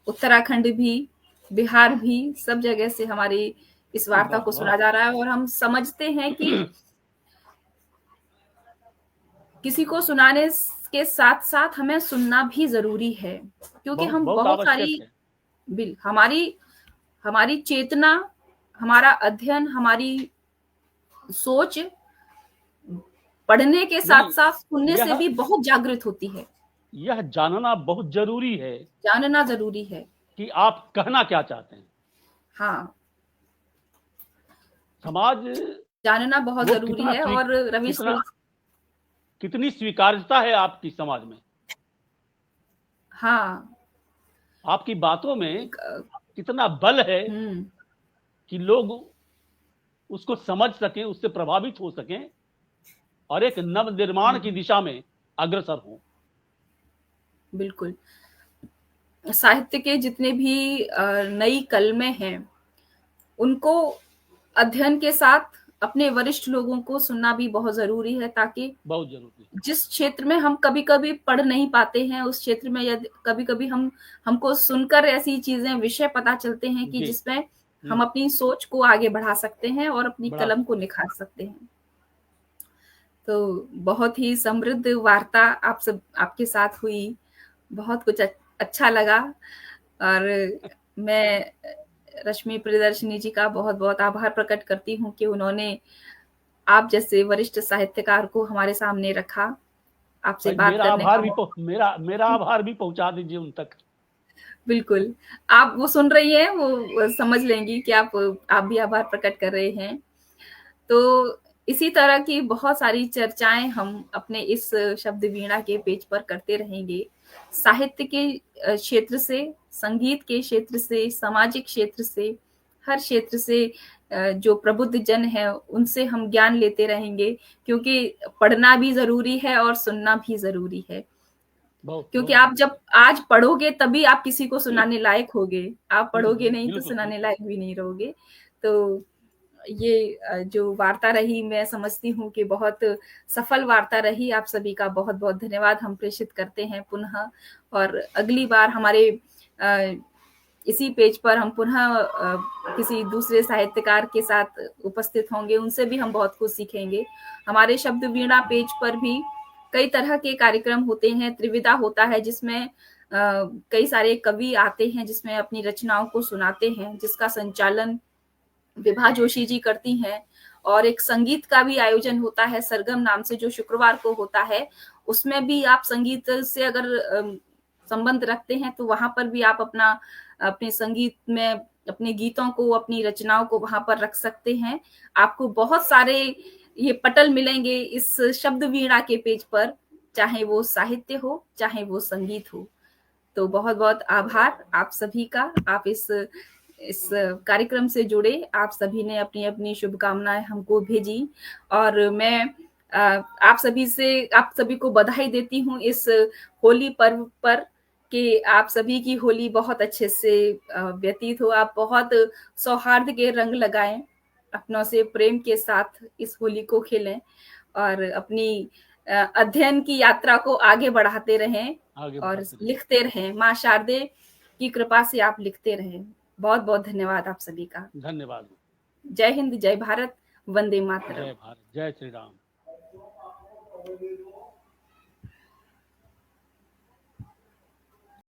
उत्तराखंड भी, बिहार भी, सब जगह से हमारी इस वार्ता को सुना जा रहा है। और हम समझते हैं कि किसी को सुनाने के साथ साथ हमें सुनना भी जरूरी है, क्योंकि हम बहुत सारी हमारी चेतना, हमारा अध्ययन, हमारी सोच पढ़ने के साथ साथ सुनने से भी बहुत जागृत होती है। यह जानना बहुत जरूरी है, जानना जरूरी है कि आप कहना क्या चाहते हैं। हाँ, समाज जानना बहुत जरूरी है। और रमेश, कितनी स्वीकार्यता है आपकी समाज में? हाँ, आपकी बातों में कितना बल है कि लोग उसको समझ सकें, उससे प्रभावित हो सकें और एक नव निर्माण की दिशा में अग्रसर हों। बिल्कुल। साहित्य के जितने भी नई कलमें हैं, उनको अध्ययन के साथ अपने वरिष्ठ लोगों को सुनना भी बहुत जरूरी है, ताकि बहुत जरूरी है। जिस क्षेत्र में हम कभी-कभी पढ़ नहीं पाते हैं, उस क्षेत्र में यदि कभी-कभी हमको सुनकर ऐसी चीजें, विषय पता चलते हैं कि जिसमें हम अपनी सोच को आगे बढ़ा सकते हैं और अपनी कलम को निखार सकते हैं। तो बहुत ही समृद्ध वार्ता आपके साथ हुई, बहुत कुछ अच्छा लगा, और मैं रश्मि प्रियदर्शनी जी का बहुत बहुत आभार प्रकट करती हूँ कि उन्होंने आप जैसे वरिष्ठ साहित्यकार को हमारे सामने रखा, आपसे बात करने का। मेरा आभार भी पहुंचा दीजिए उन तक। बिल्कुल। आप वो सुन रही हैं, वो समझ लेंगी कि आप भी आभार प्रकट कर रहे हैं। तो इसी तरह की बहुत सारी चर्चाएँ हम अपने इस शब्द वीणा के पेज पर करते रहेंगे। साहित्य के क्षेत्र से, संगीत के क्षेत्र से, सामाजिक क्षेत्र से, हर क्षेत्र से जो प्रबुद्ध जन हैं, उनसे हम ज्ञान लेते रहेंगे, क्योंकि पढ़ना भी ज़रूरी है और सुनना भी ज़रूरी है। बहुत क्योंकि बहुत आप बढ़िया। जब आज पढ़ोगे तभी आप किसी को सुनाने लायक होगे। आप पढ़ोगे नहीं तो बिल्कुल, सुनाने बिल्कुल। लायक भी नहीं रहोगे। तो ये जो वार्ता रही, मैं समझती हूँ कि बहुत सफल वार्ता रही। आप सभी का बहुत-बहुत धन्यवाद हम प्रेषित करते हैं पुनः, और अगली बार हमारे अ, इसी पेज पर हम पुनः किसी दूसरे साहित्यकार के साथ उपस्थित होंगे, उनसे भी हम बहुत कुछ सीखेंगे। हमारे शब्द वीणा पेज पर भी कई तरह के कार्यक्रम होते हैं, त्रिविधा होता है जिसमें कई सारे कवि आते हैं, जिसमें अपनी रचनाओं को सुनाते हैं, जिसका संचालन विभा जोशी जी करती हैं। और एक संगीत का भी आयोजन होता है सरगम नाम से, जो शुक्रवार को होता है। उसमें भी आप संगीत से अगर संबंध रखते हैं तो वहां पर भी आप अपने संगीत में अपने गीतों को, अपनी रचनाओं को वहां पर रख सकते हैं। आपको बहुत सारे ये पटल मिलेंगे इस शब्द वीणा के पेज पर, चाहे वो साहित्य हो, चाहे वो संगीत हो। तो बहुत-बहुत आभार आप सभी का। आप इस कार्यक्रम से जुड़े, आप सभी ने अपनी-अपनी शुभकामनाएँ हमको भेजी, और मैं आप सभी को बधाई देती हूँ इस होली पर्व पर, कि आप सभी की होली बहुत अच्छे से व्यतीत हो। आप बहुत सौहार्द के रंग लगाएँ, अपनों से प्रेम के साथ इस होली को खेलें, और अपनी अध्ययन की यात्रा को आगे बढ़ाते रहें, आगे और बढ़ाते रहें। लिखते रहें। माँ शारदे की कृपा से आप लिखते रहें। बहुत-बहुत धन्यवाद आप सभी का। धन्यवाद। जय हिंद, जय भारत, वंदे मातरम। जय भारत, जय श्री राम।